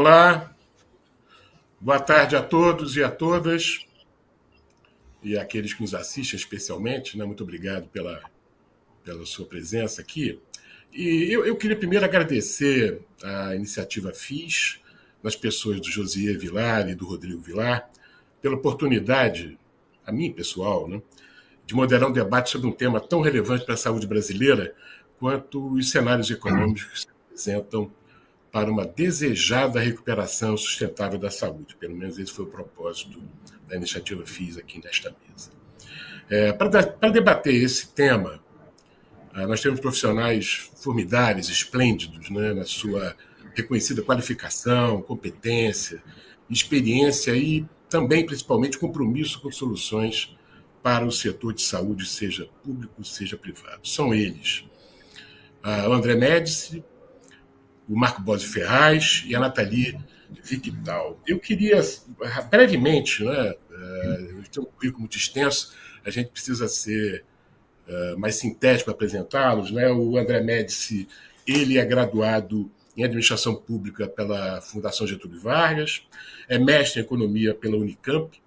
Olá, boa tarde a todos e a todas, e àqueles que nos assistem especialmente, né? Muito obrigado pela sua presença aqui. E eu queria primeiro agradecer a iniciativa FIS, nas pessoas do Josier Vilar e do Rodrigo Vilar, pela oportunidade, a mim pessoal, né, de moderar um debate sobre um tema tão relevante para a saúde brasileira quanto os cenários econômicos que se apresentam para uma desejada recuperação sustentável da saúde. Pelo menos esse foi o propósito da iniciativa FIS aqui nesta mesa. Para debater esse tema, nós temos profissionais formidáveis, esplêndidos, né, na sua reconhecida qualificação, competência, experiência e também, principalmente, compromisso com soluções para o setor de saúde, seja público, seja privado. São eles o André Médici, o Marco Bossi Ferraz e a Nathalie Victal. Eu queria, brevemente, né, tem um currículo muito extenso, a gente precisa ser mais sintético para apresentá-los. Né? O André Médici, ele é graduado em Administração Pública pela Fundação Getúlio Vargas, é mestre em Economia pela Unicamp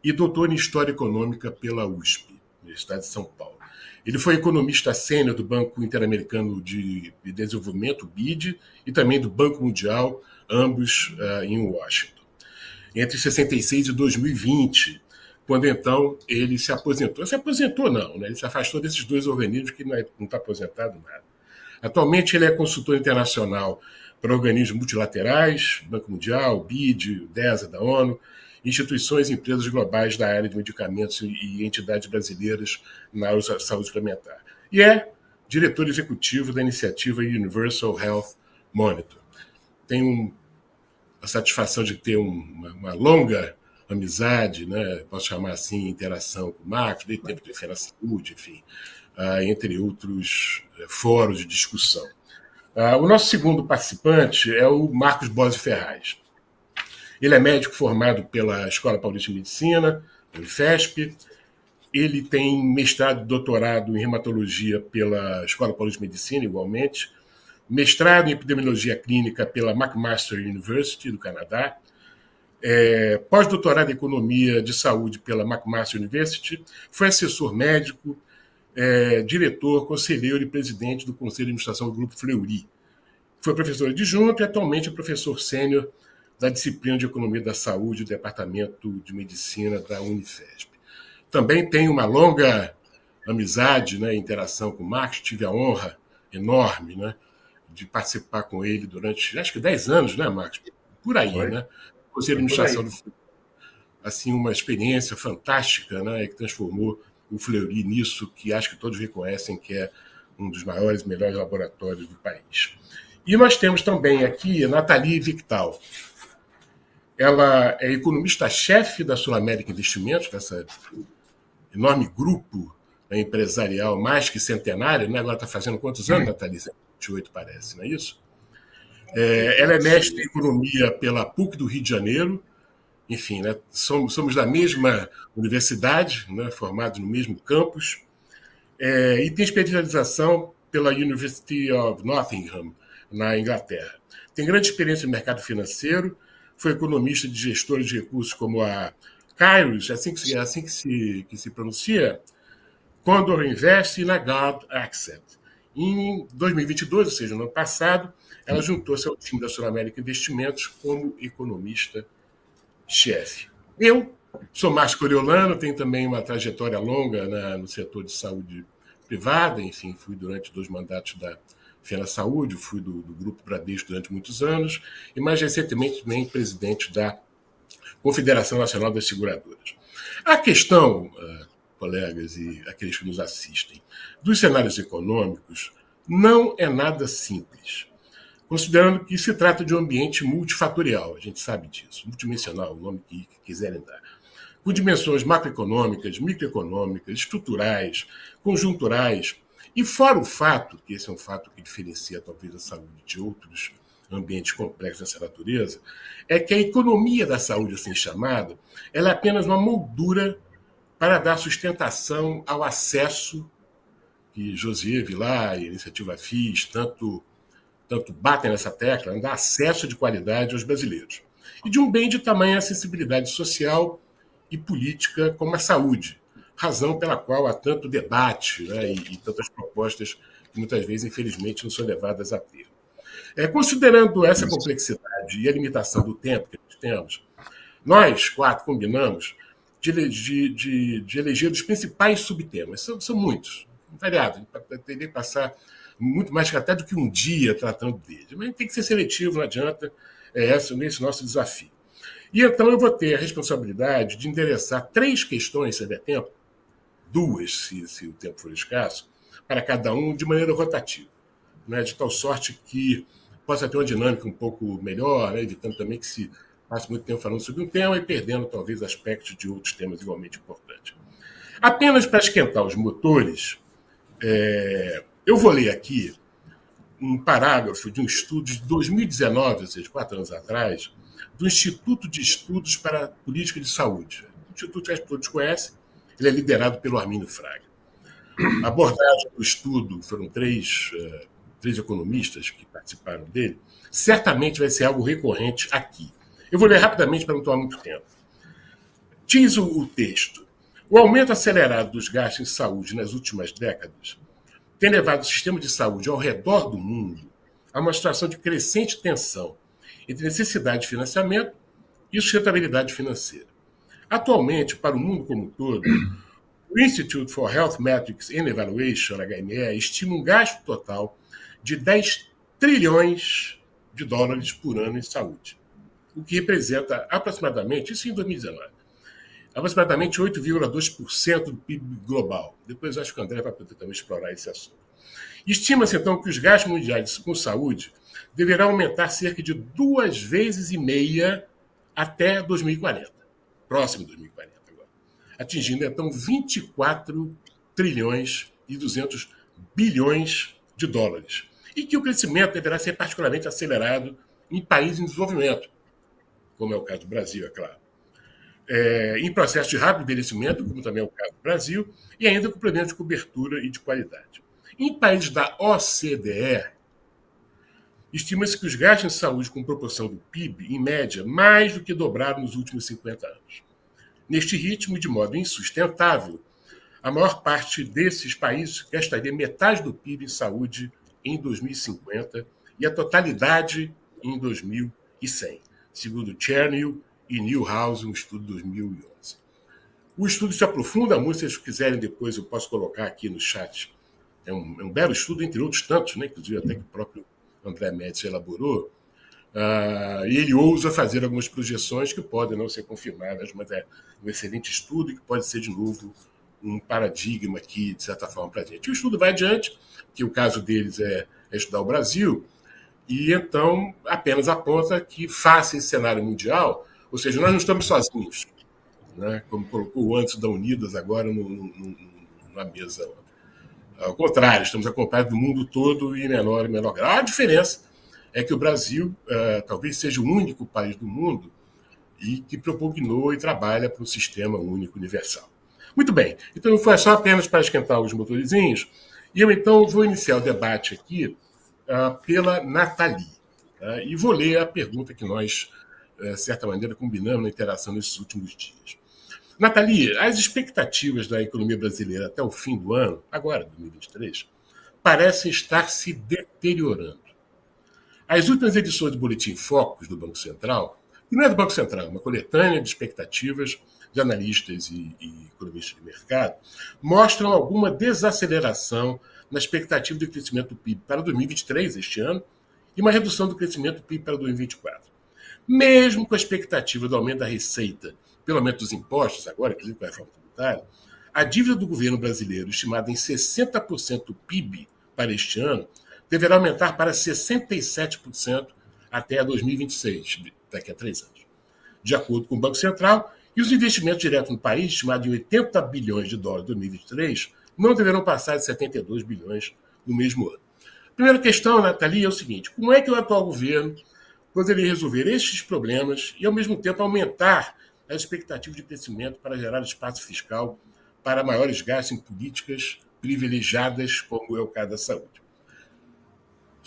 e doutor em História Econômica pela USP, Universidade de São Paulo. Ele foi economista sênior do Banco Interamericano de Desenvolvimento, BID, e também do Banco Mundial, ambos em Washington. Entre 66 e 2020, quando então ele se aposentou. Se aposentou não, né? Ele se afastou desses dois organismos que não está aposentado nada. Atualmente ele é consultor internacional para organismos multilaterais, Banco Mundial, BID, DESA da ONU, instituições e empresas globais da área de medicamentos e entidades brasileiras na área da saúde suplementar. E é diretor executivo da iniciativa Universal Health Monitor. Tenho a satisfação de ter uma longa amizade, né, posso chamar assim, interação com o Marcos, desde tempo de defesa da saúde, enfim, entre outros fóruns de discussão. O nosso segundo participante é o Marcos Bossi Ferraz. Ele é médico formado pela Escola Paulista de Medicina, Unifesp. Ele tem mestrado e doutorado em hematologia pela Escola Paulista de Medicina, igualmente. Mestrado em epidemiologia clínica pela McMaster University, do Canadá. Pós-doutorado em economia de saúde pela McMaster University. Foi assessor médico, diretor, conselheiro e presidente do Conselho de Administração do Grupo Fleury. Foi professor adjunto e atualmente é professor sênior da disciplina de Economia da Saúde do Departamento de Medicina da Unifesp. Também tem uma longa amizade, né, interação com o Marcos. Tive a honra enorme, né, de participar com ele durante, acho que 10 anos, né, Marcos? Por aí, foi, né? Conselho de Administração do Fleury. Assim, uma experiência fantástica, né, que transformou o Fleury nisso que acho que todos reconhecem que é um dos maiores e melhores laboratórios do país. E nós temos também aqui a Nathalie Victal. Ela é economista-chefe da Sul América Investimentos, dessa enorme grupo empresarial mais que centenário, né? Agora está fazendo quantos anos, Nathalie? 28, parece, não é isso? Ela é mestre em economia pela PUC do Rio de Janeiro. Enfim, né? Somos da mesma universidade, né? Formados no mesmo campus, e tem especialização pela University of Nottingham, na Inglaterra. Tem grande experiência no mercado financeiro, foi economista de gestores de recursos como a Kairos, assim que se pronuncia, Condor Invest e Lagarde Accent. Em 2022, ou seja, no ano passado, ela juntou-se ao time da Sul América Investimentos como economista-chefe. Eu sou Márcio Coriolano, tenho também uma trajetória longa no setor de saúde privada, enfim, fui durante 2 mandatos da Fena Saúde, fui do Grupo Bradesco durante muitos anos e, mais recentemente, também presidente da Confederação Nacional das Seguradoras. A questão, colegas e aqueles que nos assistem, dos cenários econômicos não é nada simples, considerando que se trata de um ambiente multifatorial, a gente sabe disso, multidimensional, o nome que quiserem dar, com dimensões macroeconômicas, microeconômicas, estruturais, conjunturais. E fora o fato, que esse é um fato que diferencia talvez a saúde de outros ambientes complexos dessa natureza, é que a economia da saúde, assim chamada, ela é apenas uma moldura para dar sustentação ao acesso que Josier Vilar e a iniciativa FIS tanto tanto batem nessa tecla, dar acesso de qualidade aos brasileiros. E de um bem de tamanha sensibilidade social e política como a saúde, razão pela qual há tanto debate, né, e tantas propostas que muitas vezes, infelizmente, não são levadas a termo. Considerando essa complexidade e a limitação do tempo que nós temos, nós, quatro, combinamos de eleger os principais subtemas. São muitos, variados. Teria que passar muito mais até do que um dia tratando deles. Mas tem que ser seletivo, não adianta. Esse nosso desafio. E então eu vou ter a responsabilidade de endereçar 3 questões, se der tempo, 2, se o tempo for escasso, para cada um, de maneira rotativa. Né, de tal sorte que possa ter uma dinâmica um pouco melhor, né, evitando também que se passe muito tempo falando sobre um tema e perdendo, talvez, aspectos de outros temas igualmente importantes. Apenas para esquentar os motores, eu vou ler aqui um parágrafo de um estudo de 2019, ou seja, 4 anos atrás, do Instituto de Estudos para a Política de Saúde. O Instituto que todos conhecem, ele é liderado pelo Armínio Fraga. A abordagem do estudo, foram três economistas que participaram dele, certamente vai ser algo recorrente aqui. Eu vou ler rapidamente para não tomar muito tempo. Diz o texto: o aumento acelerado dos gastos em saúde nas últimas décadas tem levado o sistema de saúde ao redor do mundo a uma situação de crescente tensão entre necessidade de financiamento e sustentabilidade financeira. Atualmente, para o mundo como um todo, o Institute for Health Metrics and Evaluation, HME, estima um gasto total de 10 trilhões de dólares por ano em saúde, o que representa aproximadamente, isso em 2019, aproximadamente 8,2% do PIB global. Depois acho que o André vai poder também explorar esse assunto. Estima-se, então, que os gastos mundiais com saúde deverão aumentar cerca de 2,5 vezes até 2040, próximo de 2040 agora, atingindo, então, 24 trilhões e 200 bilhões de dólares. E que o crescimento deverá ser particularmente acelerado em países em desenvolvimento, como é o caso do Brasil, é claro. Em processo de rápido envelhecimento, como também é o caso do Brasil, e ainda com problemas de cobertura e de qualidade. Em países da OCDE, estima-se que os gastos em saúde com proporção do PIB, em média, mais do que dobraram nos últimos 50 anos. Neste ritmo e de modo insustentável, a maior parte desses países gastaria metade do PIB em saúde em 2050 e a totalidade em 2100, segundo Chernew e Newhouse, um estudo de 2011. O estudo se aprofunda muito, se vocês quiserem depois eu posso colocar aqui no chat. É um belo estudo, entre outros tantos, né, inclusive até que o próprio André Médici elaborou, e ele ousa fazer algumas projeções que podem não ser confirmadas, mas é um excelente estudo e que pode ser, de novo, um paradigma aqui, de certa forma, para a gente. O estudo vai adiante, que o caso deles é estudar o Brasil, e então apenas aponta que, face esse cenário mundial, ou seja, nós não estamos sozinhos, né, como colocou o Anderson da Unidas agora numa mesa. Ao contrário, estamos acompanhados do mundo todo e em menor e menor grau. A diferença é que o Brasil talvez seja o único país do mundo e que propugnou e trabalha para o sistema único universal. Muito bem, então foi só apenas para esquentar os motorizinhos, e eu então vou iniciar o debate aqui pela Nathalie. E vou ler a pergunta que nós, de certa maneira, combinamos na interação nesses últimos dias. Nathalie, as expectativas da economia brasileira até o fim do ano, agora, 2023, parecem estar se deteriorando. As últimas edições do Boletim Focus do Banco Central, que não é do Banco Central, é uma coletânea de expectativas de analistas e economistas de mercado, mostram alguma desaceleração na expectativa de crescimento do PIB para 2023, este ano, e uma redução do crescimento do PIB para 2024. Mesmo com a expectativa do aumento da receita pelo aumento dos impostos, agora, inclusive com a reforma tributária, a dívida do governo brasileiro, estimada em 60% do PIB para este ano, deverá aumentar para 67% até 2026, daqui a 3 anos. De acordo com o Banco Central, e os investimentos diretos no país, estimados em 80 bilhões de dólares em 2023, não deverão passar de 72 bilhões no mesmo ano. A primeira questão, Nathalie, é o seguinte: como é que o atual governo poderia resolver estes problemas e, ao mesmo tempo, aumentar a expectativa de crescimento para gerar espaço fiscal para maiores gastos em políticas privilegiadas, como é o caso da saúde?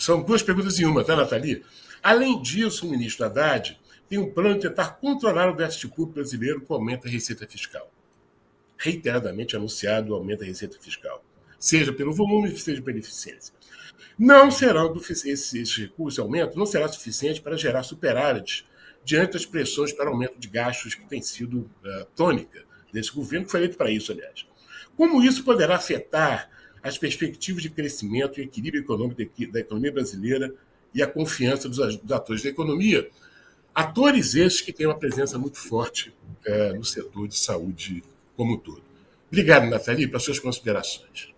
São duas perguntas em uma, tá, Nathalie? Além disso, o ministro Haddad tem um plano de tentar controlar o déficit público brasileiro com aumento da receita fiscal. Reiteradamente anunciado o aumento da receita fiscal, seja pelo volume, seja pela eficiência. Não será esse recurso, esse aumento, não será suficiente para gerar superávit diante das pressões para aumento de gastos que tem sido tônica desse governo, que foi eleito para isso, aliás. Como isso poderá afetar as perspectivas de crescimento e equilíbrio econômico da economia brasileira e a confiança dos atores da economia? Atores esses que têm uma presença muito forte no setor de saúde como um todo. Obrigado, Nathalie, pelas suas considerações.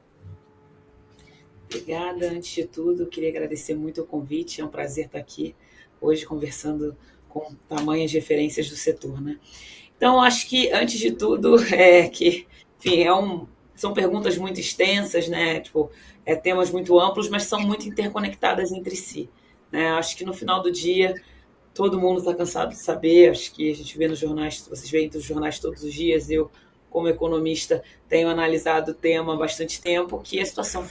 Obrigada. Antes de tudo, queria agradecer muito o convite. É um prazer estar aqui hoje conversando com tamanhas referências do setor, né? Então, acho que, antes de tudo, enfim, são perguntas muito extensas, né? Temas muito amplos, mas são muito interconectadas entre si, né? Acho que no final do dia todo mundo está cansado de saber, acho que a gente vê nos jornais, vocês veem nos jornais todos os dias, eu, como economista, tenho analisado o tema há bastante tempo, que a situação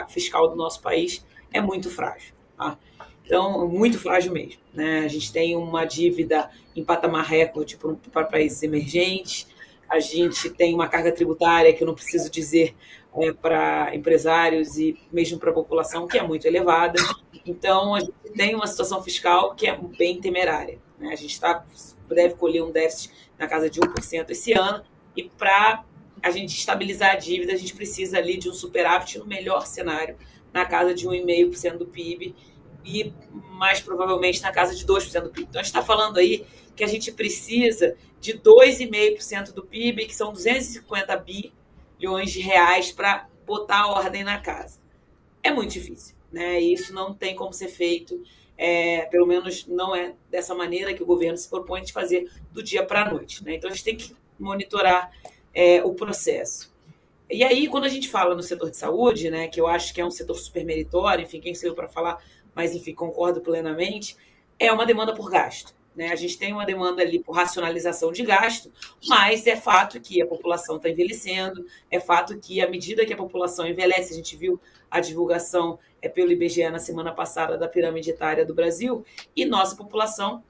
fiscal do nosso país é muito frágil, tá? Então, muito frágil mesmo, né? A gente tem uma dívida em patamar recorde para países emergentes, a gente tem uma carga tributária, que eu não preciso dizer, para empresários e mesmo para a população, que é muito elevada. Então, a gente tem uma situação fiscal que é bem temerária, né? A gente deve colher um déficit na casa de 1% esse ano, e para a gente estabilizar a dívida, a gente precisa ali de um superávit, no melhor cenário, na casa de 1,5% do PIB, e mais provavelmente na casa de 2% do PIB. Então, a gente está falando aí que a gente precisa de 2,5% do PIB, que são 250 bilhões de reais, para botar a ordem na casa. É muito difícil, né? E isso não tem como ser feito, pelo menos não é dessa maneira que o governo se propõe de fazer do dia para a noite, né? Então, a gente tem que monitorar o processo. E aí, quando a gente fala no setor de saúde, né, que eu acho que é um setor super meritório, enfim, quem sou eu para falar, mas, enfim, concordo plenamente, é uma demanda por gasto, né? A gente tem uma demanda ali por racionalização de gasto, mas é fato que a população está envelhecendo, é fato que, à medida que a população envelhece, a gente viu a divulgação pelo IBGE na semana passada da pirâmide etária do Brasil, e nossa população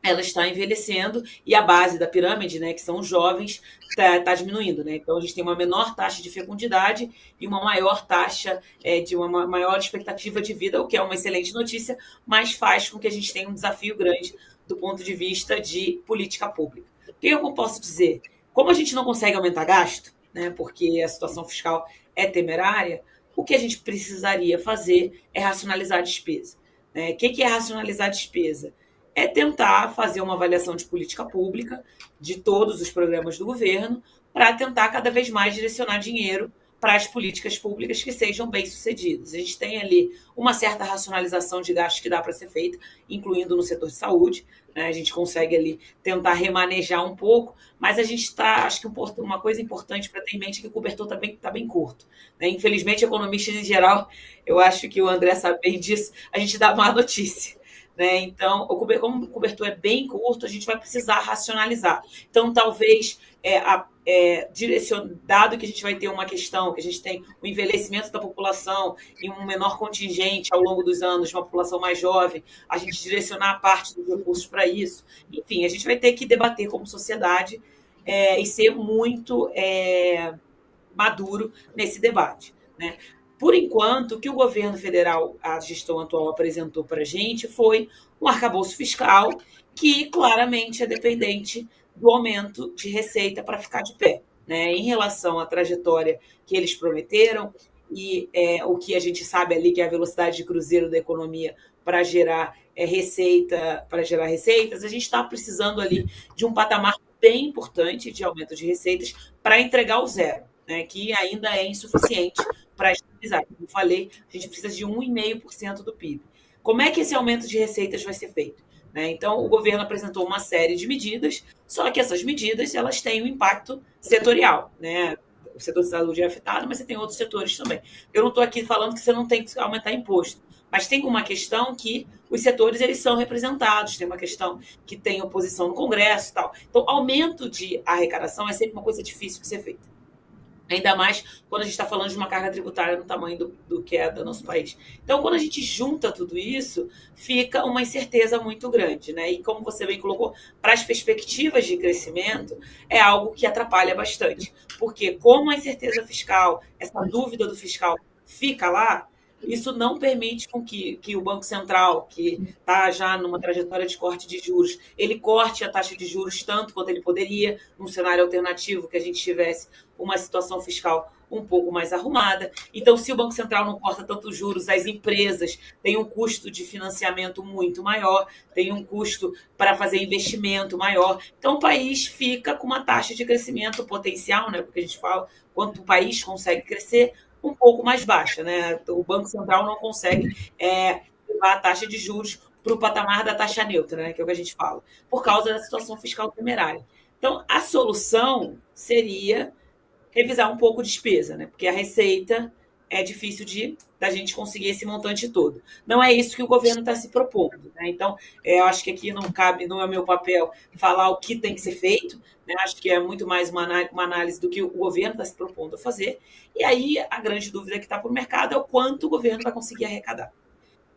ela está envelhecendo e a base da pirâmide, né, que são os jovens, está diminuindo, né? Então, a gente tem uma menor taxa de fecundidade e uma maior taxa de uma maior expectativa de vida, o que é uma excelente notícia, mas faz com que a gente tenha um desafio grande do ponto de vista de política pública. O que eu posso dizer? Como a gente não consegue aumentar gasto, né, porque a situação fiscal é temerária, o que a gente precisaria fazer é racionalizar a despesa, né? O que é racionalizar a despesa? É tentar fazer uma avaliação de política pública de todos os programas do governo para tentar cada vez mais direcionar dinheiro para as políticas públicas que sejam bem-sucedidas. A gente tem ali uma certa racionalização de gastos que dá para ser feita, incluindo no setor de saúde, né? A gente consegue ali tentar remanejar um pouco, mas a gente está, acho que uma coisa importante para ter em mente é que o cobertor está bem curto, né? Infelizmente, economistas em geral, eu acho que o André sabe bem disso, a gente dá má notícia, né? Então, como o cobertor é bem curto, a gente vai precisar racionalizar. Então, talvez, dado que a gente vai ter uma questão, que a gente tem o envelhecimento da população e um menor contingente ao longo dos anos, de uma população mais jovem, a gente direcionar parte dos recursos para isso. Enfim, a gente vai ter que debater como sociedade e ser muito maduro nesse debate, né? Por enquanto, o que o governo federal, a gestão atual, apresentou para a gente foi um arcabouço fiscal que claramente é dependente do aumento de receita para ficar de pé, né? Em relação à trajetória que eles prometeram e o que a gente sabe ali que é a velocidade de cruzeiro da economia para gerar receitas, a gente está precisando ali de um patamar bem importante de aumento de receitas para entregar o zero, né? Que ainda é insuficiente para estabilizar. Como eu falei, a gente precisa de 1,5% do PIB. Como é que esse aumento de receitas vai ser feito, né? Então, o governo apresentou uma série de medidas, só que essas medidas elas têm um impacto setorial, né? O setor de saúde é afetado, mas você tem outros setores também. Eu não estou aqui falando que você não tem que aumentar imposto, mas tem uma questão que os setores eles são representados, tem uma questão que tem oposição no Congresso e tal. Então, aumento de arrecadação é sempre uma coisa difícil de ser feita. Ainda mais quando a gente está falando de uma carga tributária no tamanho do que é do nosso país. Então, quando a gente junta tudo isso, fica uma incerteza muito grande, né? E como você bem colocou, para as perspectivas de crescimento, é algo que atrapalha bastante. Porque como a incerteza fiscal, essa dúvida do fiscal fica lá, isso não permite com que o Banco Central, que está já numa trajetória de corte de juros, ele corte a taxa de juros tanto quanto ele poderia, num cenário alternativo que a gente tivesse uma situação fiscal um pouco mais arrumada. Então, se o Banco Central não corta tantos juros, as empresas têm um custo de financiamento muito maior, tem um custo para fazer investimento maior. Então, o país fica com uma taxa de crescimento potencial, né? Porque a gente fala quanto o país consegue crescer, um pouco mais baixa, né? O Banco Central não consegue levar a taxa de juros para o patamar da taxa neutra, né? Que é o que a gente fala, por causa da situação fiscal temerária. Então, a solução seria revisar um pouco a despesa, né? Porque a receita é difícil da gente conseguir esse montante todo. Não é isso que o governo está se propondo, né? Então, eu acho que aqui não cabe, não é meu papel falar o que tem que ser feito, né? Acho que é muito mais uma análise do que o governo está se propondo a fazer. E aí, a grande dúvida que está para o mercado é o quanto o governo vai conseguir arrecadar.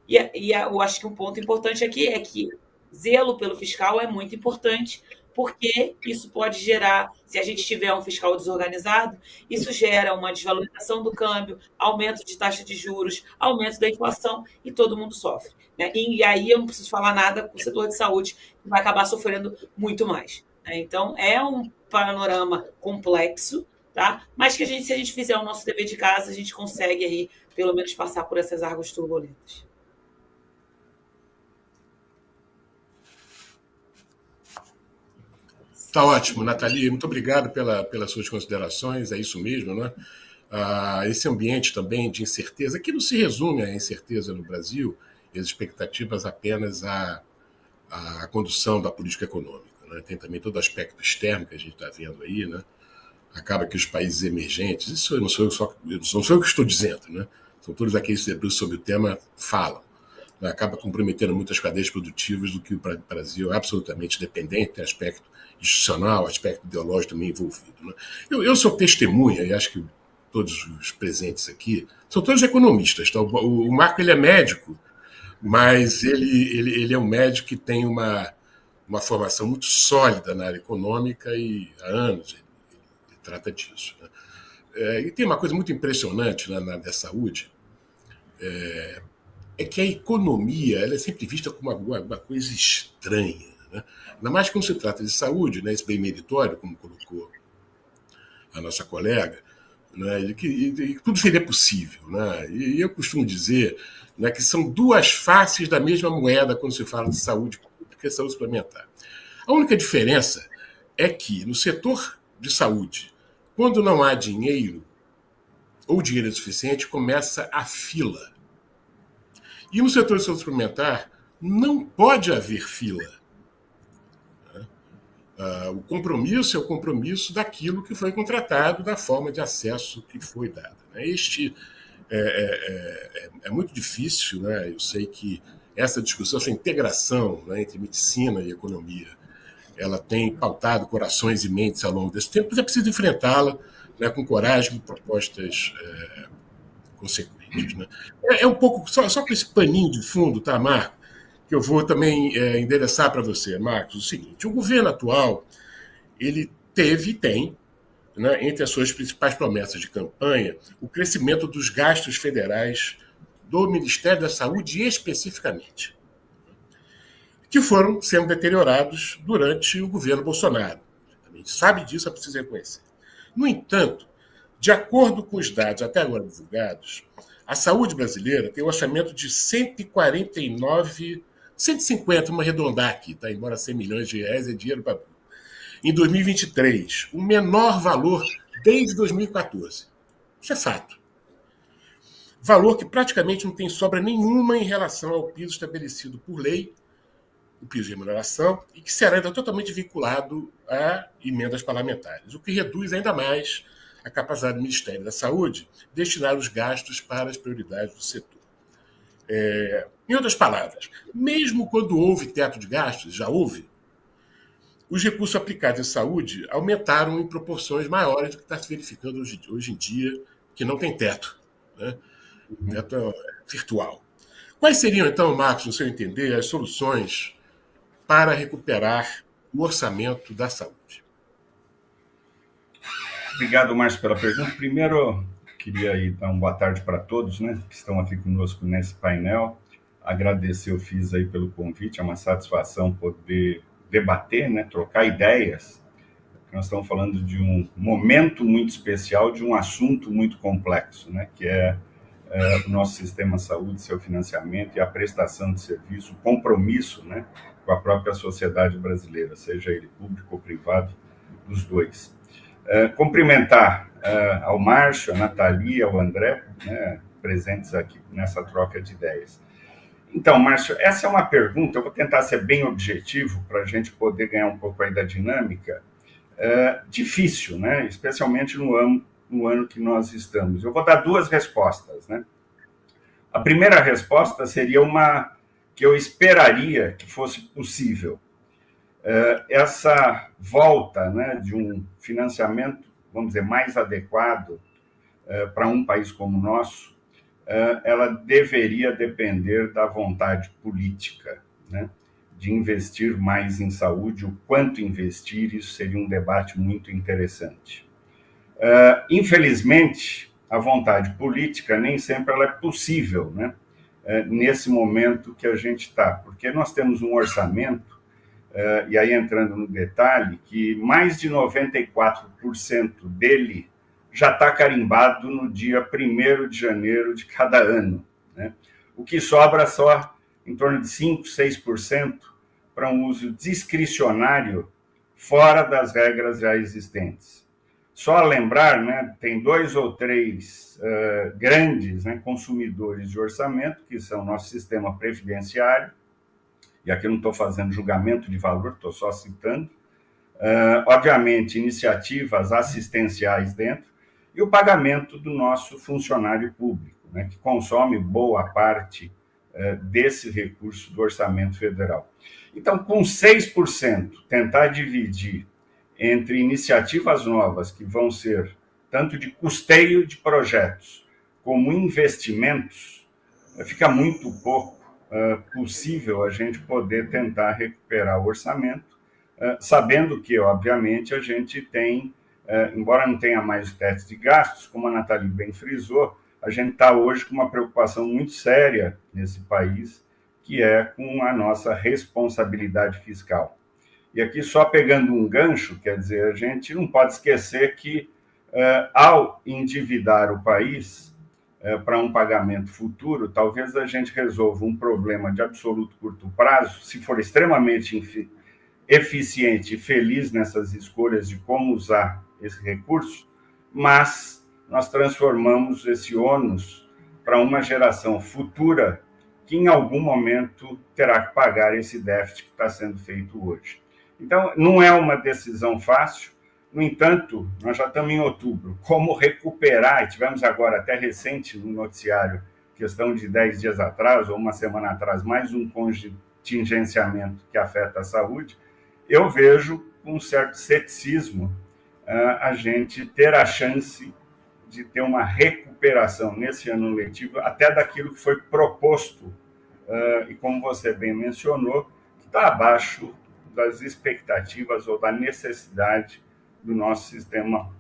Eu acho que um ponto importante aqui é que zelo pelo fiscal é muito importante, porque isso pode gerar, se a gente tiver um fiscal desorganizado, isso gera uma desvalorização do câmbio, aumento de taxa de juros, aumento da inflação e todo mundo sofre, né? E aí eu não preciso falar nada com o setor de saúde, que vai acabar sofrendo muito mais, né? Então, é um panorama complexo, tá? Mas que se a gente fizer o nosso dever de casa, a gente consegue aí, pelo menos, passar por essas águas turbulentas. Tá ótimo, Nathalie. Muito obrigado pelas suas considerações. É isso mesmo, né? Esse ambiente também de incerteza, que não se resume à incerteza no Brasil e as expectativas apenas à condução da política econômica, né? Tem também todo o aspecto externo que a gente está vendo aí, né? Acaba que os países emergentes, isso eu não sou eu que estou dizendo, né? São todos aqueles que se debruçam sobre o tema falam, né? Acaba comprometendo muitas cadeias produtivas do que o Brasil é absolutamente dependente, tem aspecto institucional, aspecto ideológico também envolvido, né? Eu sou testemunha, e acho que todos os presentes aqui são todos economistas. Tá? O Marco ele é médico, mas ele é um médico que tem uma formação muito sólida na área econômica e há anos ele trata disso, né? E tem uma coisa muito impressionante na área da saúde, é que a economia ela é sempre vista como uma coisa estranha, né? Ainda mais quando se trata de saúde, né? Esse bem meritório, como colocou a nossa colega, né? E que tudo seria possível, né? E eu costumo dizer, né, que são duas faces da mesma moeda quando se fala de saúde pública e saúde suplementar. A única diferença é que no setor de saúde, quando não há dinheiro ou dinheiro suficiente, começa a fila. E no setor de saúde suplementar não pode haver fila. O compromisso é o compromisso daquilo que foi contratado, da forma de acesso que foi dada. Este é muito difícil, né? Eu sei que essa discussão, essa integração, né, entre medicina e economia, ela tem pautado corações e mentes ao longo desse tempo, mas é preciso enfrentá-la, né, com coragem, com propostas consequentes. Né? Um pouco, só com esse paninho de fundo, tá, Marco? Que eu vou também endereçar para você, Marcos, o seguinte: o governo atual ele teve e tem, né, entre as suas principais promessas de campanha, o crescimento dos gastos federais do Ministério da Saúde especificamente, que foram sendo deteriorados durante o governo Bolsonaro. A gente sabe disso, é preciso reconhecer. No entanto, de acordo com os dados até agora divulgados, a saúde brasileira tem um orçamento de 150, vamos arredondar aqui, tá? Embora 100 milhões de reais é dinheiro para... Em 2023, o menor valor desde 2014. Isso é fato. Valor que praticamente não tem sobra nenhuma em relação ao piso estabelecido por lei, o piso de remuneração, e que será ainda totalmente vinculado a emendas parlamentares, o que reduz ainda mais a capacidade do Ministério da Saúde destinar os gastos para as prioridades do setor. Em outras palavras, mesmo quando houve teto de gastos, já houve, os recursos aplicados em saúde aumentaram em proporções maiores do que está se verificando hoje em dia, que não tem teto, né? Teto virtual. Quais seriam, então, Marcos, no seu entender, as soluções para recuperar o orçamento da saúde? Obrigado, Márcio, pela pergunta. Primeiro, queria aí dar uma boa tarde para todos, né, que estão aqui conosco nesse painel. Agradecer o FIS aí pelo convite, é uma satisfação poder debater, né, trocar ideias. Nós estamos falando de um momento muito especial, de um assunto muito complexo, né, que é o nosso sistema de saúde, seu financiamento e a prestação de serviço, o compromisso, né, com a própria sociedade brasileira, seja ele público ou privado, dos dois. Cumprimentar ao Márcio, a Nathalie, ao André, né, presentes aqui nessa troca de ideias. Então, Márcio, essa é uma pergunta, eu vou tentar ser bem objetivo para a gente poder ganhar um pouco aí da dinâmica, difícil, né, especialmente no ano que nós estamos. Eu vou dar duas respostas, né? A primeira resposta seria uma que eu esperaria que fosse possível. Essa volta, né, de um financiamento, vamos dizer, mais adequado para um país como o nosso, ela deveria depender da vontade política, né, de investir mais em saúde, o quanto investir, isso seria um debate muito interessante. Infelizmente, a vontade política nem sempre ela é possível, né, nesse momento que a gente está, porque nós temos um orçamento, e aí entrando no detalhe, que mais de 94% dele já está carimbado no dia 1º de janeiro de cada ano, né? O que sobra só em torno de 5%, 6% para um uso discricionário fora das regras já existentes. Só lembrar, né, tem 2 ou 3 grandes, né, consumidores de orçamento, que são o nosso sistema previdenciário, e aqui eu não estou fazendo julgamento de valor, estou só citando, obviamente, iniciativas assistenciais dentro, e o pagamento do nosso funcionário público, né, que consome boa parte desse recurso do orçamento federal. Então, com 6%, tentar dividir entre iniciativas novas, que vão ser tanto de custeio de projetos, como investimentos, fica muito pouco possível a gente poder tentar recuperar o orçamento, sabendo que, obviamente, a gente tem, embora não tenha mais o teto de gastos, como a Nathalie bem frisou, a gente está hoje com uma preocupação muito séria nesse país, que é com a nossa responsabilidade fiscal. E aqui, só pegando um gancho, quer dizer, a gente não pode esquecer que, ao endividar o país, para um pagamento futuro, talvez a gente resolva um problema de absoluto curto prazo, se for extremamente eficiente e feliz nessas escolhas de como usar esse recurso, mas nós transformamos esse ônus para uma geração futura que em algum momento terá que pagar esse déficit que está sendo feito hoje. Então, não é uma decisão fácil. No entanto, nós já estamos em outubro. Como recuperar? E tivemos agora, até recente, no noticiário, questão de 10 dias atrás, ou uma semana atrás, mais um contingenciamento que afeta a saúde. Eu vejo com um certo ceticismo a gente ter a chance de ter uma recuperação nesse ano letivo, até daquilo que foi proposto, e como você bem mencionou, que está abaixo das expectativas ou da necessidade do nosso sistema,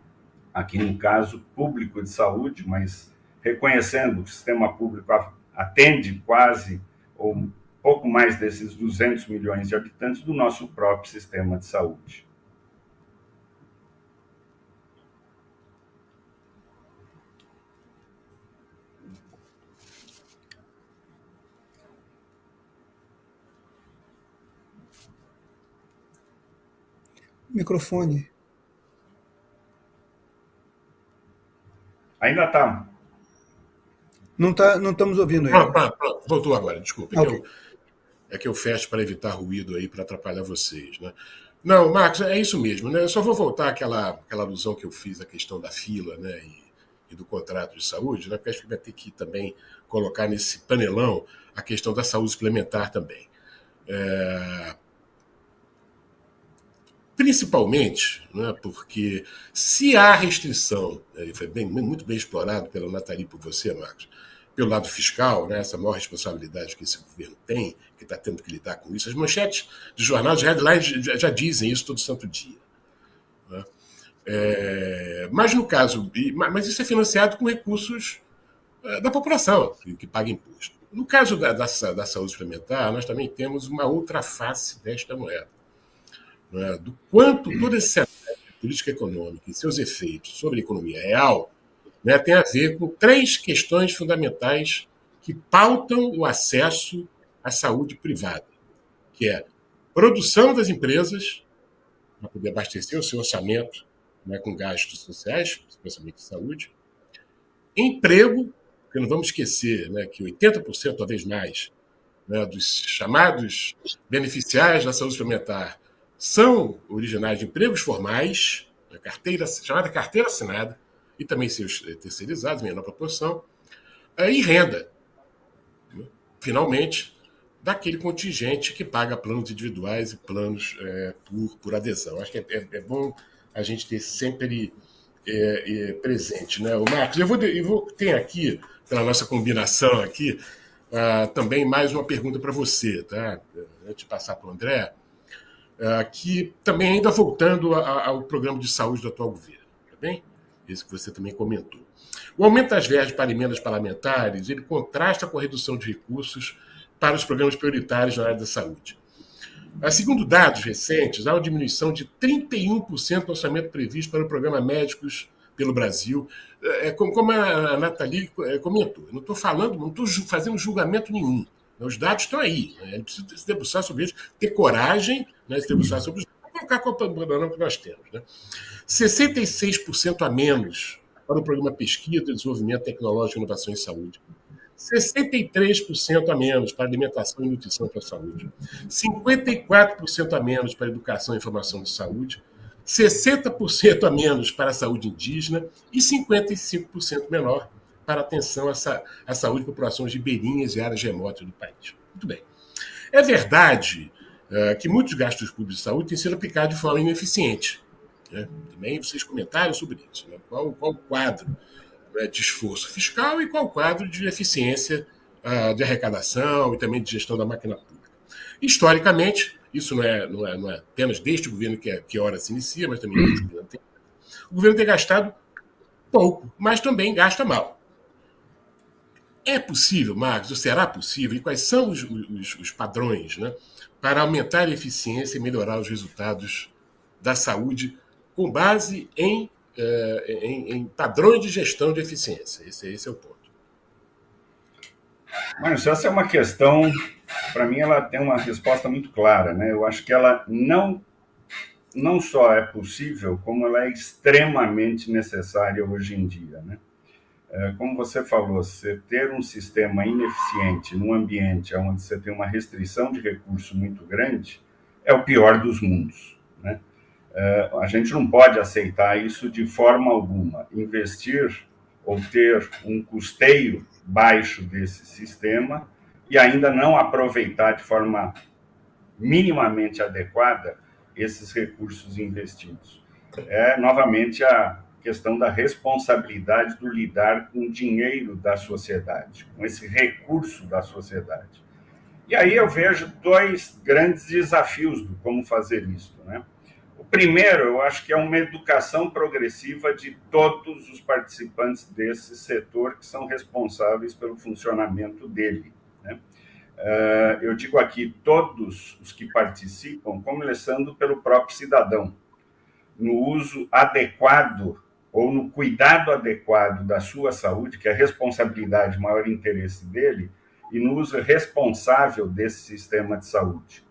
aqui no caso, público de saúde, mas reconhecendo que o sistema público atende quase, ou pouco mais desses 200 milhões de habitantes do nosso próprio sistema de saúde. Microfone. Ainda está. Não estamos ouvindo ainda. Pronto, voltou agora, desculpa. Okay. É que eu fecho para evitar ruído aí, para atrapalhar vocês, né? Não, Marcos, é isso mesmo, né? Eu só vou voltar àquela alusão que eu fiz à questão da fila, né? E do contrato de saúde, né? Porque acho que vai ter que também colocar nesse panelão a questão da saúde suplementar também. principalmente, né, porque se há restrição, foi muito bem explorado pela Nathalie, por você, Marcos, pelo lado fiscal, né, essa maior responsabilidade que esse governo tem, que está tendo que lidar com isso. As manchetes de jornais, de headlines, já dizem isso todo santo dia. Né? Mas no caso, mas isso é financiado com recursos da população, que paga imposto. No caso da saúde suplementar, nós também temos uma outra face desta moeda. Né? Do quanto todo esse cenário de política econômica e seus efeitos sobre a economia real, né, tem a ver com 3 questões fundamentais que pautam o acesso à saúde privada, que é produção das empresas, para poder abastecer o seu orçamento, né, com gastos sociais, especialmente de saúde, emprego, porque não vamos esquecer, né, que 80%, talvez mais, né, dos chamados beneficiários da saúde suplementar são originários de empregos formais, chamada carteira assinada, e também seus terceirizados, em menor proporção, e renda, né, finalmente, daquele contingente que paga planos individuais e planos por adesão. Acho que é bom a gente ter sempre presente. Né? O Marcos, eu vou ter aqui, pela nossa combinação aqui, também mais uma pergunta para você, tá? Antes de passar para o André, que também ainda voltando ao programa de saúde do atual governo, tá bem? Isso que você também comentou. O aumento das verbas para emendas parlamentares, ele contrasta com a redução de recursos para os programas prioritários na área da saúde. Segundo dados recentes, há uma diminuição de 31% do orçamento previsto para o programa Médicos pelo Brasil, como a Nathalie comentou. Eu não estou falando, não estou fazendo julgamento nenhum. Os dados estão aí. Né? Ele precisa se debruçar sobre eles, ter coragem, né, se debruçar sobre os dados, colocar qual é o panorama que nós temos. Né? 66% a menos para o programa Pesquisa, Desenvolvimento Tecnológico, Inovação em Saúde. 63% a menos para alimentação e nutrição para a saúde, 54% a menos para educação e informação de saúde, 60% a menos para a saúde indígena e 55% menor para atenção à saúde de populações ribeirinhas e áreas remotas do país. Muito bem. É verdade que muitos gastos públicos de saúde têm sido aplicados de forma ineficiente. Né? Também vocês comentaram sobre isso. Né? Qual o quadro de esforço fiscal e qual o quadro de eficiência de arrecadação e também de gestão da máquina pública. Historicamente, isso não é apenas deste governo que ora se inicia, mas também do governo o governo tem gastado pouco, mas também gasta mal. É possível, Marcos, ou será possível, e quais são os padrões, né, para aumentar a eficiência e melhorar os resultados da saúde com base em padrões de gestão de eficiência? Esse é o ponto. Márcio, essa é uma questão, para mim, ela tem uma resposta muito clara. Né? Eu acho que ela não só é possível, como ela é extremamente necessária hoje em dia. Né? Como você falou, você ter um sistema ineficiente num ambiente onde você tem uma restrição de recurso muito grande é o pior dos mundos. Né? A gente não pode aceitar isso de forma alguma. Investir ou ter um custeio baixo desse sistema e ainda não aproveitar de forma minimamente adequada esses recursos investidos. Novamente, a questão da responsabilidade do lidar com o dinheiro da sociedade, com esse recurso da sociedade. E aí eu vejo 2 grandes desafios de como fazer isso, né? O primeiro, eu acho que é uma educação progressiva de todos os participantes desse setor que são responsáveis pelo funcionamento dele. Né? Eu digo aqui todos os que participam, começando pelo próprio cidadão, no uso adequado ou no cuidado adequado da sua saúde, que é a responsabilidade, maior interesse dele, e no uso responsável desse sistema de saúde.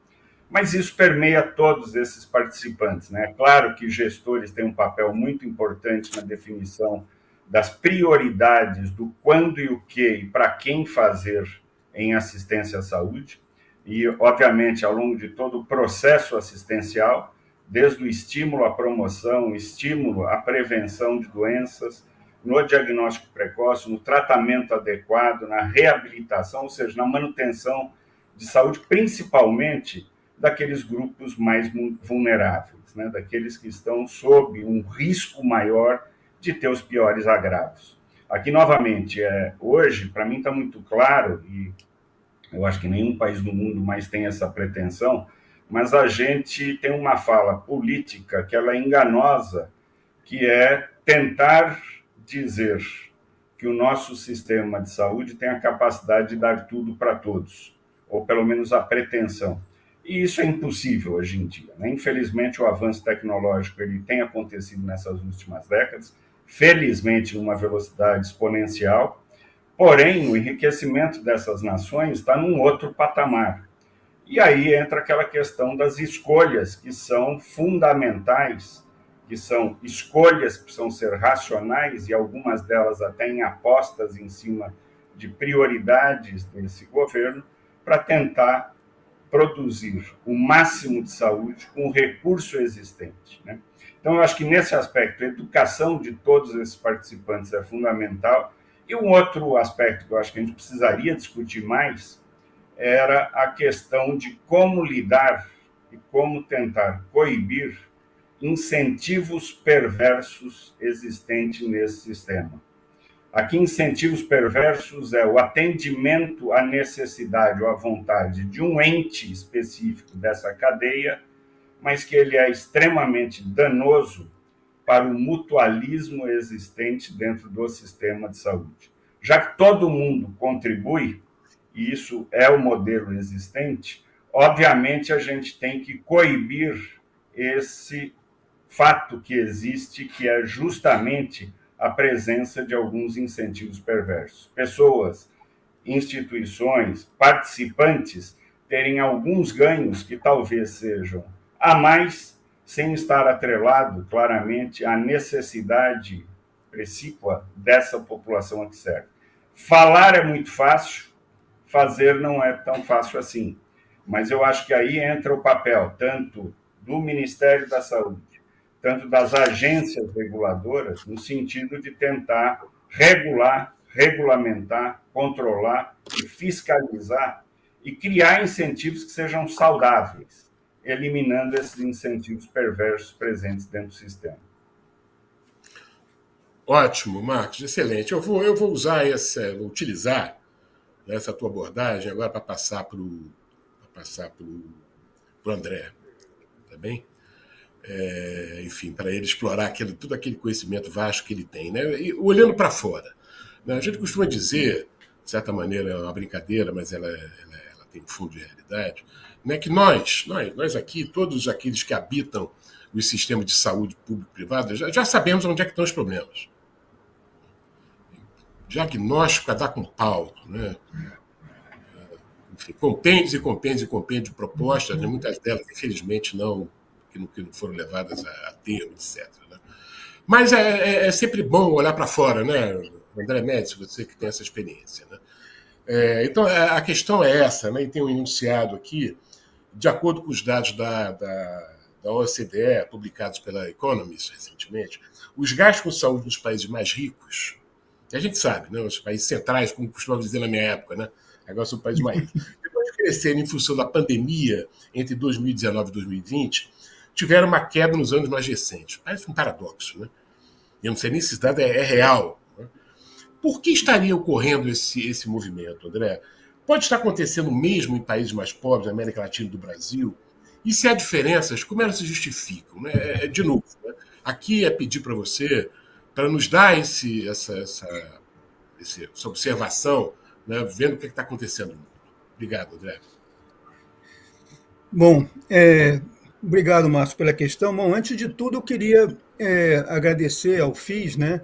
Mas isso permeia todos esses participantes. Né? É claro que gestores têm um papel muito importante na definição das prioridades do quando e o que e para quem fazer em assistência à saúde. E, obviamente, ao longo de todo o processo assistencial, desde o estímulo à promoção, estímulo à prevenção de doenças, no diagnóstico precoce, no tratamento adequado, na reabilitação, ou seja, na manutenção de saúde, principalmente daqueles grupos mais vulneráveis, né? Daqueles que estão sob um risco maior de ter os piores agravos. Aqui, novamente, hoje, para mim está muito claro, e eu acho que nenhum país do mundo mais tem essa pretensão, mas a gente tem uma fala política que ela é enganosa, que é tentar dizer que o nosso sistema de saúde tem a capacidade de dar tudo para todos, ou pelo menos a pretensão. E isso é impossível hoje em dia, né? Infelizmente, o avanço tecnológico ele tem acontecido nessas últimas décadas, felizmente numa velocidade exponencial, porém, o enriquecimento dessas nações está num outro patamar. E aí entra aquela questão das escolhas, que são fundamentais, que são escolhas que precisam ser racionais, e algumas delas até em apostas em cima de prioridades desse governo, para tentar produzir o máximo de saúde com o recurso existente, né? Então, eu acho que nesse aspecto, a educação de todos esses participantes é fundamental. E um outro aspecto que eu acho que a gente precisaria discutir mais era a questão de como lidar e como tentar coibir incentivos perversos existentes nesse sistema. Aqui, incentivos perversos é o atendimento à necessidade ou à vontade de um ente específico dessa cadeia, mas que ele é extremamente danoso para o mutualismo existente dentro do sistema de saúde. Já que todo mundo contribui, e isso é o modelo existente, obviamente a gente tem que coibir esse fato que existe, que é justamente a presença de alguns incentivos perversos. Pessoas, instituições, participantes terem alguns ganhos que talvez sejam a mais, sem estar atrelado claramente à necessidade precípua dessa população a que serve. Falar é muito fácil, fazer não é tão fácil assim. Mas eu acho que aí entra o papel tanto do Ministério da Saúde, tanto das agências reguladoras, no sentido de tentar regular, regulamentar, controlar e fiscalizar e criar incentivos que sejam saudáveis, eliminando esses incentivos perversos presentes dentro do sistema. Ótimo, Marcos, excelente. Eu vou vou utilizar essa tua abordagem agora para passar para o André, tá bem? Enfim, para ele explorar todo aquele conhecimento vasto que ele tem, né? E olhando para fora, né? A gente costuma dizer, de certa maneira, é uma brincadeira, mas ela tem um fundo de realidade, né? Que nós aqui, todos aqueles que habitam os sistemas de saúde público-privado, já sabemos onde é que estão os problemas. Diagnóstico a dar com pau, né? Enfim, compêndios e compêndios e compêndios de propostas, né? Muitas delas, infelizmente, que não foram levadas a termo, etc. Né? Mas é sempre bom olhar para fora, né, André Médici, você que tem essa experiência. Né? Então, a questão é essa, né? E tem um enunciado aqui, de acordo com os dados da OCDE, publicados pela Economist recentemente, os gastos com saúde nos países mais ricos, que a gente sabe, né, os países centrais, como costumava dizer na minha época, né, agora são países mais ricos, depois de crescerem em função da pandemia entre 2019 e 2020, tiveram uma queda nos anos mais recentes. Parece um paradoxo, né? Eu não sei nem se esse dado é real. Né? Por que estaria ocorrendo esse movimento, André? Pode estar acontecendo mesmo em países mais pobres, da América Latina e do Brasil? E se há diferenças, como elas se justificam? Né? De novo, né? Aqui é pedir para você, para nos dar essa observação, né? Vendo o que está acontecendo no mundo. Obrigado, André. Bom, obrigado, Márcio, pela questão. Bom, antes de tudo, eu queria agradecer ao FIS, né,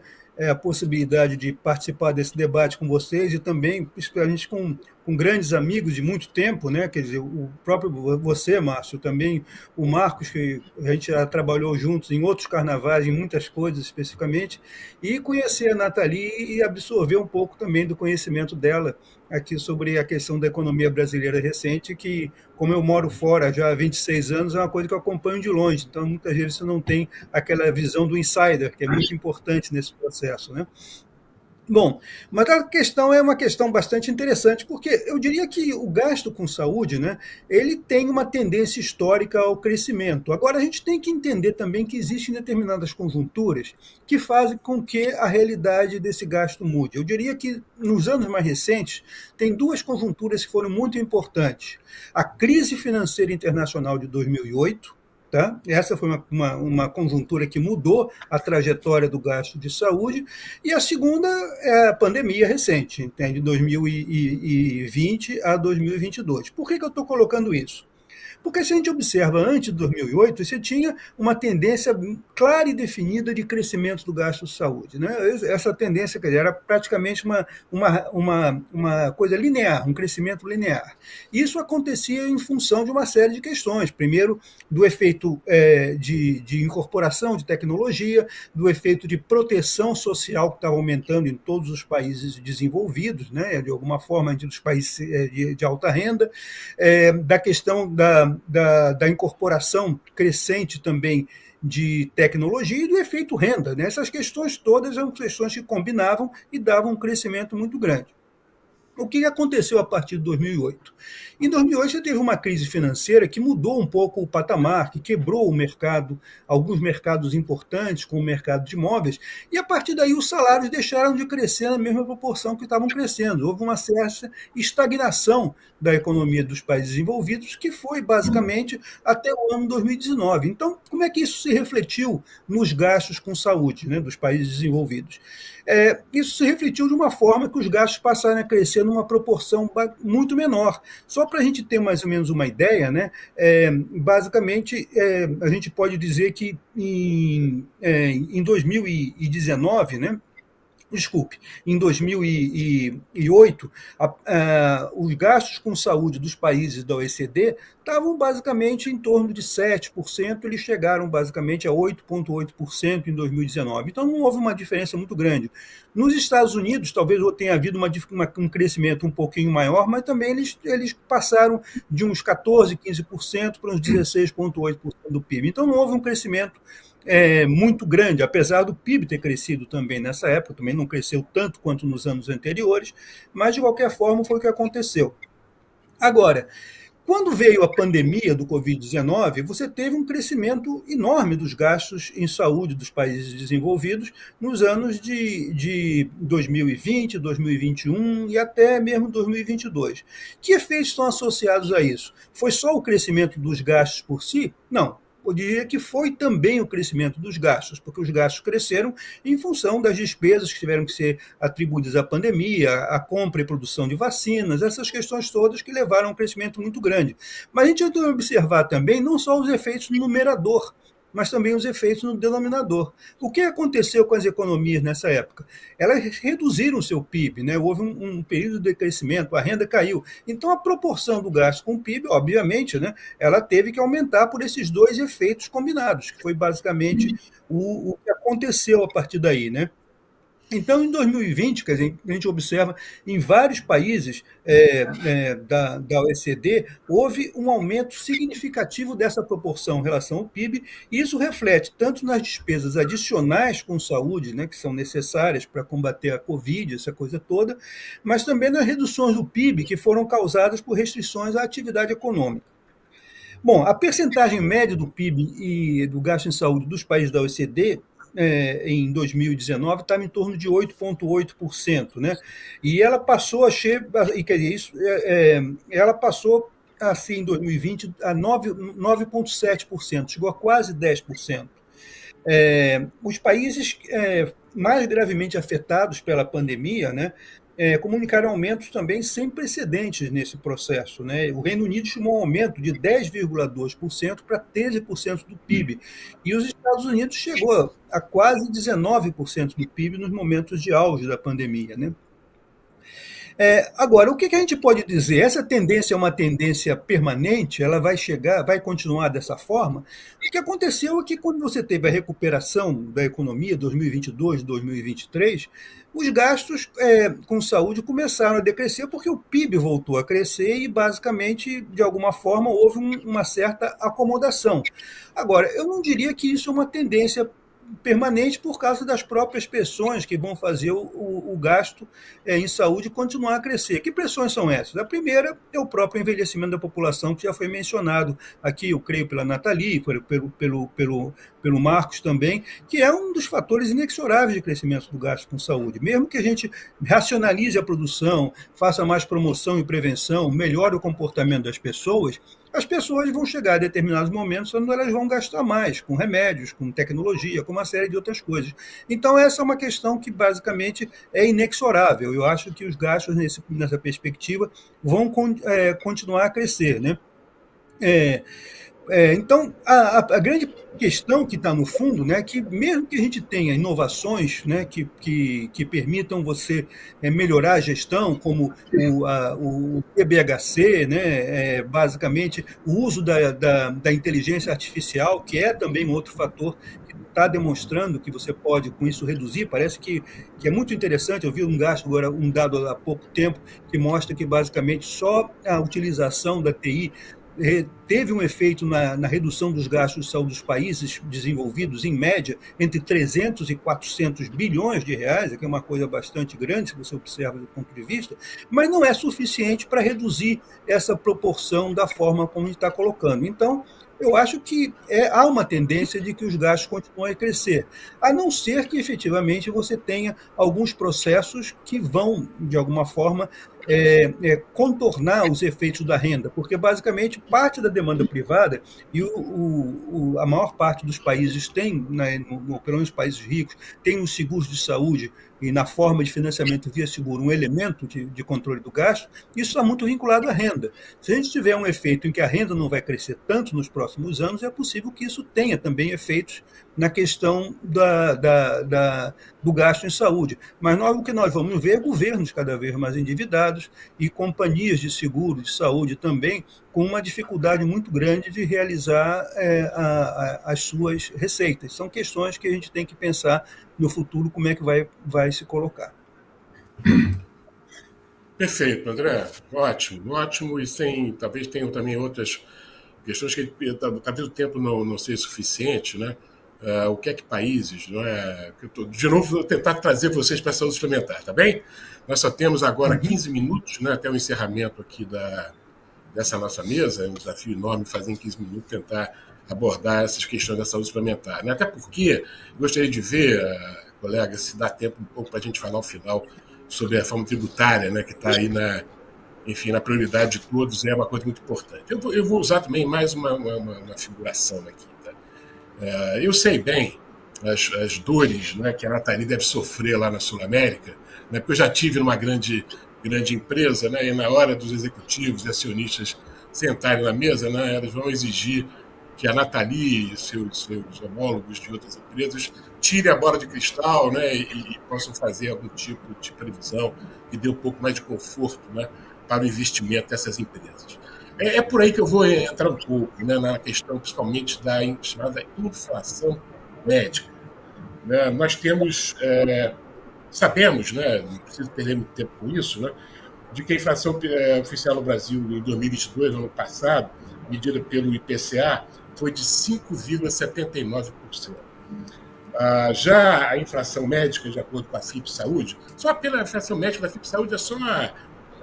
a possibilidade de participar desse debate com vocês e também, principalmente com grandes amigos de muito tempo, né? Quer dizer, o próprio você, Márcio, também o Marcos, que a gente já trabalhou juntos em outros carnavais, em muitas coisas especificamente, e conhecer a Nathalie e absorver um pouco também do conhecimento dela aqui sobre a questão da economia brasileira recente, que, como eu moro fora já há 26 anos, é uma coisa que eu acompanho de longe, então muitas vezes você não tem aquela visão do insider, que é muito importante nesse processo, né? Bom, mas a questão é uma questão bastante interessante, porque eu diria que o gasto com saúde, né, ele tem uma tendência histórica ao crescimento. Agora, a gente tem que entender também que existem determinadas conjunturas que fazem com que a realidade desse gasto mude. Eu diria que, nos anos mais recentes, tem duas conjunturas que foram muito importantes. A crise financeira internacional de 2008, tá? Essa foi uma conjuntura que mudou a trajetória do gasto de saúde. E a segunda é a pandemia recente, entende? De 2020 a 2022. Por que eu estou colocando isso? Porque se a gente observa antes de 2008, você tinha uma tendência clara e definida de crescimento do gasto de saúde. Né? Essa tendência, quer dizer, era praticamente uma coisa linear, um crescimento linear. Isso acontecia em função de uma série de questões. Primeiro, do efeito de incorporação de tecnologia, do efeito de proteção social que estava aumentando em todos os países desenvolvidos, né? De alguma forma, entre os países de alta renda, da questão da incorporação crescente também de tecnologia e do efeito renda. Né? Essas questões todas eram questões que combinavam e davam um crescimento muito grande. O que aconteceu a partir de 2008? Em 2008, você teve uma crise financeira que mudou um pouco o patamar, que quebrou o mercado, alguns mercados importantes, como o mercado de imóveis, e a partir daí os salários deixaram de crescer na mesma proporção que estavam crescendo. Houve uma certa estagnação da economia dos países desenvolvidos, que foi basicamente até o ano 2019. Então, como é que isso se refletiu nos gastos com saúde, né, dos países desenvolvidos? Isso se refletiu de uma forma que os gastos passaram a crescer numa proporção muito menor. Só para a gente ter mais ou menos uma ideia, né, basicamente, a gente pode dizer que em 2019, né, desculpe, em 2008, os gastos com saúde dos países da OECD estavam basicamente em torno de 7%, eles chegaram basicamente a 8,8% em 2019. Então não houve uma diferença muito grande. Nos Estados Unidos, talvez tenha havido um crescimento um pouquinho maior, mas também eles passaram de uns 14%, 15% para uns 16,8% do PIB. Então não houve um crescimento muito grande, apesar do PIB ter crescido também nessa época, também não cresceu tanto quanto nos anos anteriores, mas de qualquer forma foi o que aconteceu. Agora, quando veio a pandemia do Covid-19, você teve um crescimento enorme dos gastos em saúde dos países desenvolvidos nos anos de 2020, 2021 e até mesmo 2022. Que efeitos estão associados a isso? Foi só o crescimento dos gastos por si? Não. Eu diria que foi também o crescimento dos gastos, porque os gastos cresceram em função das despesas que tiveram que ser atribuídas à pandemia, à compra e produção de vacinas, essas questões todas que levaram a um crescimento muito grande. Mas a gente tem que observar também não só os efeitos no numerador, mas também os efeitos no denominador. O que aconteceu com as economias nessa época? Elas reduziram o seu PIB, né? Houve um período de crescimento, a renda caiu. Então, a proporção do gasto com o PIB, obviamente, né, ela teve que aumentar por esses dois efeitos combinados, que foi basicamente o que aconteceu a partir daí, né? Então, em 2020, quer dizer, a gente observa em vários países da OECD, houve um aumento significativo dessa proporção em relação ao PIB, e isso reflete tanto nas despesas adicionais com saúde, né, que são necessárias para combater a Covid, essa coisa toda, mas também nas reduções do PIB que foram causadas por restrições à atividade econômica. Bom, a percentagem média do PIB e do gasto em saúde dos países da OECD em 2019 estava em torno de 8,8%, né? E ela passou a quer dizer, ela passou assim em 2020 a 9,7%, chegou a quase 10%. Os países mais gravemente afetados pela pandemia, né, comunicaram aumentos também sem precedentes nesse processo. Né? O Reino Unido estimou um aumento de 10,2% para 13% do PIB, e os Estados Unidos chegou a quase 19% do PIB nos momentos de auge da pandemia. Né? Agora, o que a gente pode dizer? Essa tendência é uma tendência permanente? Ela vai continuar dessa forma? O que aconteceu é que quando você teve a recuperação da economia, 2022, 2023, os gastos com saúde começaram a decrescer porque o PIB voltou a crescer e, basicamente, de alguma forma, houve uma certa acomodação. Agora, eu não diria que isso é uma tendência permanente por causa das próprias pressões que vão fazer o gasto em saúde continuar a crescer. Que pressões são essas? A primeira é o próprio envelhecimento da população, que já foi mencionado aqui, eu creio, pela Nathalie, pelo Marcos também, que é um dos fatores inexoráveis de crescimento do gasto com saúde. Mesmo que a gente racionalize a produção, faça mais promoção e prevenção, melhore o comportamento das pessoas, as pessoas vão chegar a determinados momentos onde elas vão gastar mais, com remédios, com tecnologia, com uma série de outras coisas. Então, essa é uma questão que, basicamente, é inexorável. Eu acho que os gastos, nessa perspectiva, vão continuar a crescer, né? Então, a grande questão que está no fundo, né, que mesmo que a gente tenha inovações, né, que permitam você melhorar a gestão, como o TBHC, né, basicamente o uso da inteligência artificial, que é também um outro fator que está demonstrando que você pode, com isso, reduzir. Parece que é muito interessante. Eu vi um dado há pouco tempo que mostra que, basicamente, só a utilização da TI teve um efeito na redução dos gastos de saúde dos países desenvolvidos, em média, entre 300 e 400 bilhões de reais, que é uma coisa bastante grande, se você observa do ponto de vista, mas não é suficiente para reduzir essa proporção da forma como a gente está colocando. Então, eu acho que há uma tendência de que os gastos continuem a crescer, a não ser que, efetivamente, você tenha alguns processos que vão, de alguma forma, contornar os efeitos da renda, porque, basicamente, parte da demanda privada, e a maior parte dos países tem, né, pelo menos os países ricos, tem os seguros de saúde, e na forma de financiamento via seguro, um elemento de controle do gasto, isso está muito vinculado à renda. Se a gente tiver um efeito em que a renda não vai crescer tanto nos próximos anos, é possível que isso tenha também efeitos na questão do gasto em saúde. Mas o que nós vamos ver é governos cada vez mais endividados e companhias de seguro de saúde também com uma dificuldade muito grande de realizar as suas receitas. São questões que a gente tem que pensar no futuro, como é que vai se colocar. Perfeito, André. Ótimo, ótimo. E talvez tenham também outras questões que talvez o tempo não seja suficiente, né? O que é que países, não é? De novo, vou tentar trazer vocês para a saúde suplementar, tá bem? Nós só temos agora 15 minutos, né, até o encerramento aqui dessa nossa mesa. É um desafio enorme fazer em 15 minutos, tentar abordar essas questões da saúde suplementar, né? Até porque gostaria de ver, colega, se dá tempo um pouco para a gente falar ao final sobre a reforma tributária, né, que está aí na prioridade de todos, é uma coisa muito importante. Eu vou usar também mais uma figuração aqui. Tá? Eu sei bem as dores, né, que a Nathalie deve sofrer lá na Sul-América, né, porque eu já tive numa grande empresa, né, e na hora dos executivos e acionistas sentarem na mesa, né, eles vão exigir que a Nathalie e seus homólogos de outras empresas tirem a bola de cristal, né, e possam fazer algum tipo de previsão que dê um pouco mais de conforto, né, para o investimento dessas empresas. É por aí que eu vou entrar um pouco, né, na questão principalmente da chamada inflação médica. Né? Nós sabemos, né, não preciso perder muito tempo com isso, né, de que a inflação oficial no Brasil em 2022, ano passado, medida pelo IPCA, foi de 5,79%. Já a inflação médica, de acordo com a FIP Saúde, só pela inflação médica da FIP Saúde é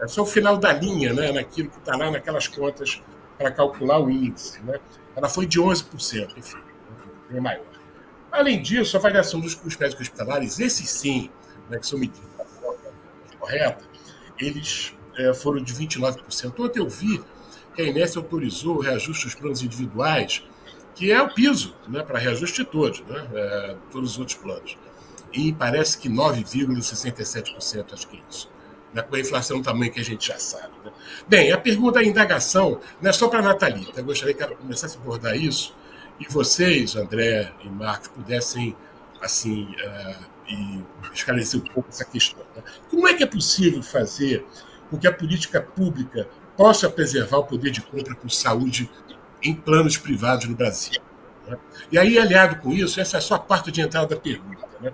só o final da linha, né, naquilo que está lá naquelas contas para calcular o índice. Né? Ela foi de 11%, enfim, é maior. Além disso, a variação dos custos médicos hospitalares, esses sim, né, que são medidos da forma correta, eles foram de 29%. Ontem eu vi que a Inés autorizou o reajuste dos planos individuais, que é o piso, né, para reajuste de todos, né, todos os outros planos. E parece que 9,67%, acho que é isso. Né, com a inflação do tamanho que a gente já sabe. Né. Bem, a pergunta, a indagação, não é só para a Nathalie. Eu gostaria que ela começasse a abordar isso e vocês, André e Marcos, pudessem assim, e esclarecer um pouco essa questão. Né. Como é que é possível fazer com que a política pública possa preservar o poder de compra com saúde em planos privados no Brasil? Né? E aí, aliado com isso, essa é só a parte de entrada da pergunta. Né?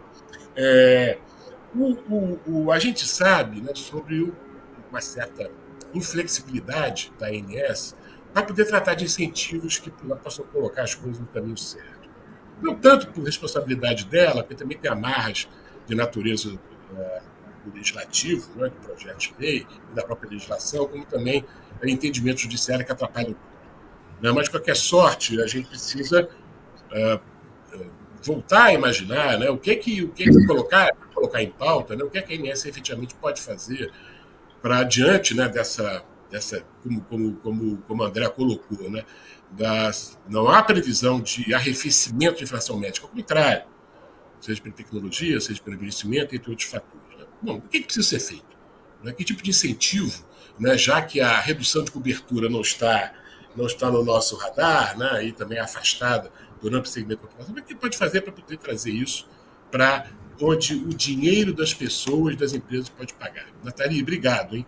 A gente sabe, né, sobre uma certa inflexibilidade da ANS para poder tratar de incentivos que possam colocar as coisas no caminho certo. não tanto por responsabilidade dela, porque também tem amarras de natureza do legislativo, né, de projetos de lei, e da própria legislação, como também entendimento judiciário que atrapalham. Né? Mas, de qualquer sorte, a gente precisa voltar a imaginar, né, o que colocar em pauta, né, o que a ANS efetivamente pode fazer para diante, né, dessa como o André colocou, né, não há previsão de arrefecimento de inflação médica, ao contrário, seja pela tecnologia, seja pelo investimento, entre outros fatores. Né? Bom, o que precisa ser feito? Né? Que tipo de incentivo, né, já que a redução de cobertura não está no nosso radar, né, e também é afastada do amplo segmento da população, o que pode fazer para poder trazer isso para onde o dinheiro das pessoas, das empresas, pode pagar? Nathalie, obrigado, hein?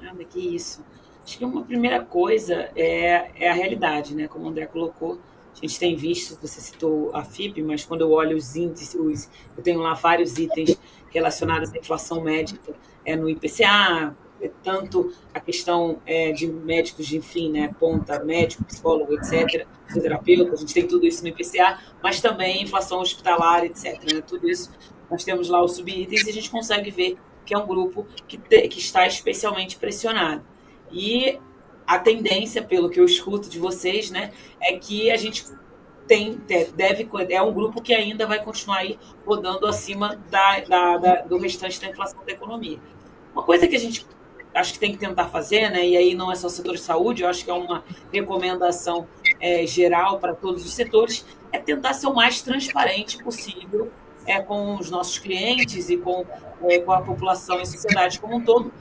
Nada, que isso. Acho que uma primeira coisa é a realidade, né? Como o André colocou, a gente tem visto, você citou a FIP, mas quando eu olho os índices, eu tenho lá vários itens relacionados à inflação médica no IPCA, tanto a questão de médicos, enfim, né, ponta, médico, psicólogo, etc., fisioterapeuta, a gente tem tudo isso no IPCA, mas também inflação hospitalar, etc., né, tudo isso, nós temos lá os subitens e a gente consegue ver que é um grupo que está especialmente pressionado. E a tendência, pelo que eu escuto de vocês, né, é que a gente é um grupo que ainda vai continuar aí rodando acima do restante da inflação da economia. Uma coisa que a gente acho que tem que tentar fazer, né, e aí não é só o setor de saúde, eu acho que é uma recomendação geral para todos os setores, é tentar ser o mais transparente possível com os nossos clientes e com a população e a sociedade como um todo,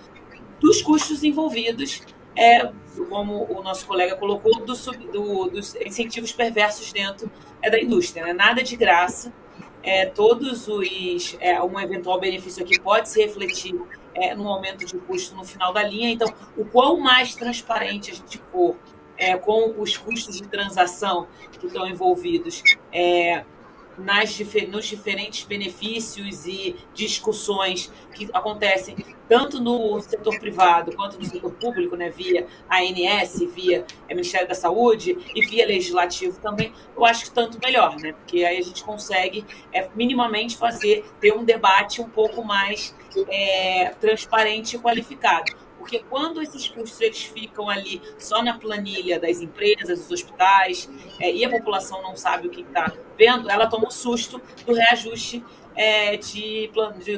dos custos envolvidos, como o nosso colega colocou, dos incentivos perversos dentro da indústria. Né? Nada de graça, um eventual benefício aqui pode se refletir no aumento de custo no final da linha. Então, o quão mais transparente a gente for com os custos de transação que estão envolvidos nos diferentes benefícios e discussões que acontecem tanto no setor privado quanto no setor público, né, via ANS, via Ministério da Saúde e via Legislativo também, eu acho que tanto melhor, né, porque aí a gente consegue minimamente ter um debate um pouco mais transparente e qualificado. Porque quando esses custos eles ficam ali só na planilha das empresas, dos hospitais, e a população não sabe o que está vendo, ela toma um susto do reajuste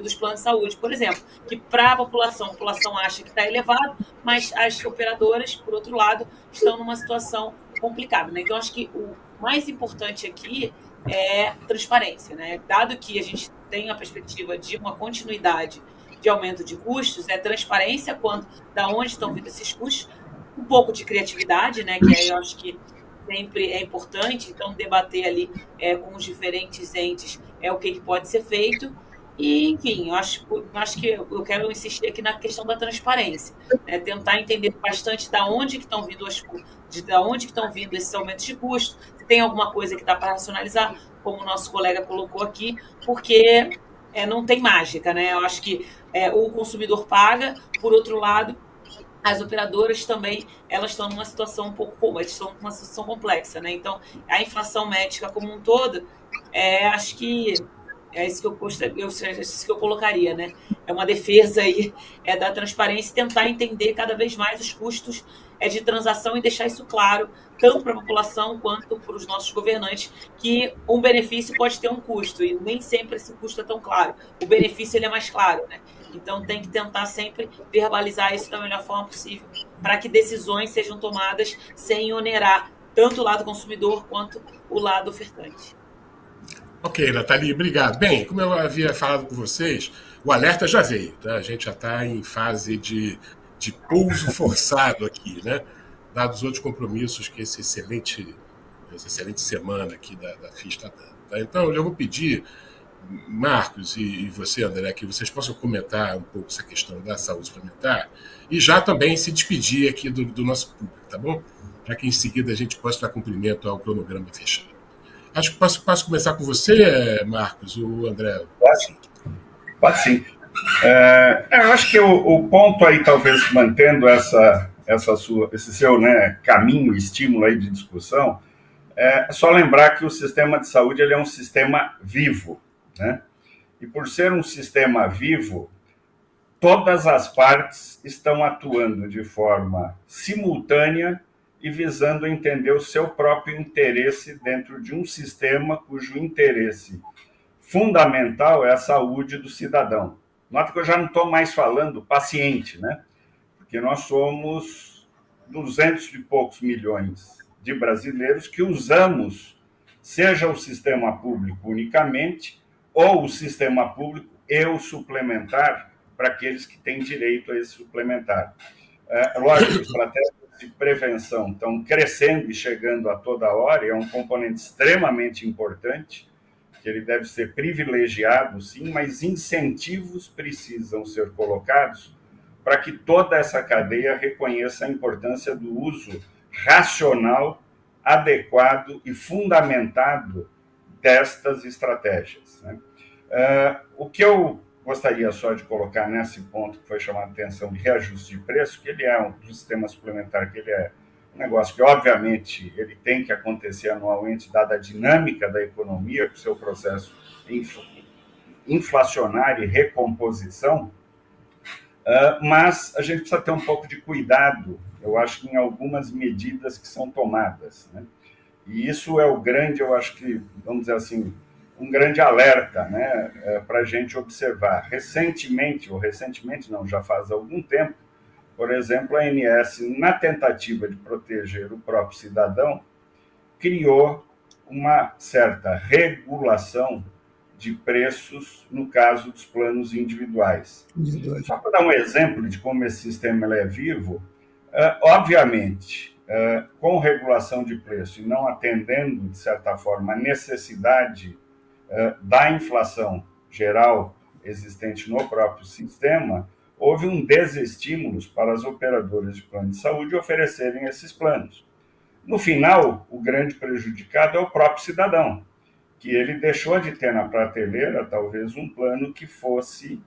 dos planos de saúde, por exemplo, que para a população acha que está elevado, mas as operadoras, por outro lado, estão numa situação complicada. Né? Então, acho que o mais importante aqui é transparência. Né? Dado que a gente tem a perspectiva de uma continuidade de aumento de custos, transparência quanto da onde estão vindo esses custos, um pouco de criatividade, né, que aí eu acho que sempre é importante, então debater ali com os diferentes entes o que pode ser feito, e enfim, eu acho que eu quero insistir aqui na questão da transparência, né, tentar entender bastante da onde que estão vindo esses aumentos de custo, se tem alguma coisa que dá para racionalizar, como o nosso colega colocou aqui, porque não tem mágica, né? Eu acho que o consumidor paga, por outro lado, as operadoras também, elas estão numa situação numa situação complexa, né? Então, a inflação médica como um todo, acho que é isso que eu colocaria, né? É uma defesa aí da transparência e tentar entender cada vez mais os custos de transação e deixar isso claro, tanto para a população quanto para os nossos governantes, que um benefício pode ter um custo, e nem sempre esse custo é tão claro. O benefício ele é mais claro, né? Então, tem que tentar sempre verbalizar isso da melhor forma possível, para que decisões sejam tomadas sem onerar tanto o lado consumidor quanto o lado ofertante. Ok, Nathalie, obrigado. Bem, como eu havia falado com vocês, o alerta já veio, tá? A gente já está em fase de pouso forçado aqui, né? Dados os outros compromissos que essa excelente semana aqui da FIS está dando. Tá? Então, eu vou pedir, Marcos e você, André, que vocês possam comentar um pouco essa questão da saúde suplementar e já também se despedir aqui do nosso público, tá bom? Para que em seguida a gente possa dar cumprimento ao cronograma fechado. Acho que posso começar com você, Marcos, o André. Pode sim. Eu acho que o ponto aí, talvez mantendo esse seu, né, caminho, estímulo aí de discussão, É só lembrar que o sistema de saúde ele é um sistema vivo, né? E por ser um sistema vivo, todas as partes estão atuando de forma simultânea e visando entender o seu próprio interesse dentro de um sistema cujo interesse fundamental é a saúde do cidadão. Nota que eu já não estou mais falando paciente, né? Porque nós somos 200 e poucos milhões de brasileiros que usamos, seja o sistema público unicamente, ou o sistema público e o suplementar, para aqueles que têm direito a esse suplementar. Lógico, estratégias de prevenção estão crescendo e chegando a toda hora, e é um componente extremamente importante, que ele deve ser privilegiado, sim, mas incentivos precisam ser colocados para que toda essa cadeia reconheça a importância do uso racional, adequado e fundamentado destas estratégias, né? O que eu gostaria só de colocar nesse ponto que foi chamado a atenção de reajuste de preço, que ele é um sistema suplementar, que ele é um negócio que, obviamente, ele tem que acontecer anualmente, dada a dinâmica da economia, com o seu processo inflacionário e recomposição, mas a gente precisa ter um pouco de cuidado, eu acho que em algumas medidas que são tomadas, né? E isso é o grande, eu acho que, vamos dizer assim, um grande alerta, né, para a gente observar. Recentemente não, já faz algum tempo, por exemplo, a ANS, na tentativa de proteger o próprio cidadão, criou uma certa regulação de preços no caso dos planos individuais. Só para dar um exemplo de como esse sistema é vivo, obviamente, com regulação de preço e não atendendo, de certa forma, a necessidade da inflação geral existente no próprio sistema, houve um desestímulo para as operadoras de plano de saúde oferecerem esses planos. No final, o grande prejudicado é o próprio cidadão, que ele deixou de ter na prateleira, talvez, um plano que fosse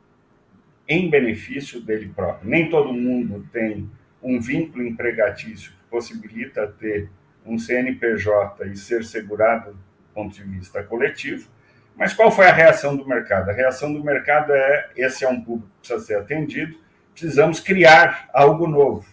em benefício dele próprio. Nem todo mundo tem um vínculo empregatício que possibilita ter um CNPJ e ser segurado do ponto de vista coletivo. Mas qual foi a reação do mercado? A reação do mercado esse é um público que precisa ser atendido, precisamos criar algo novo.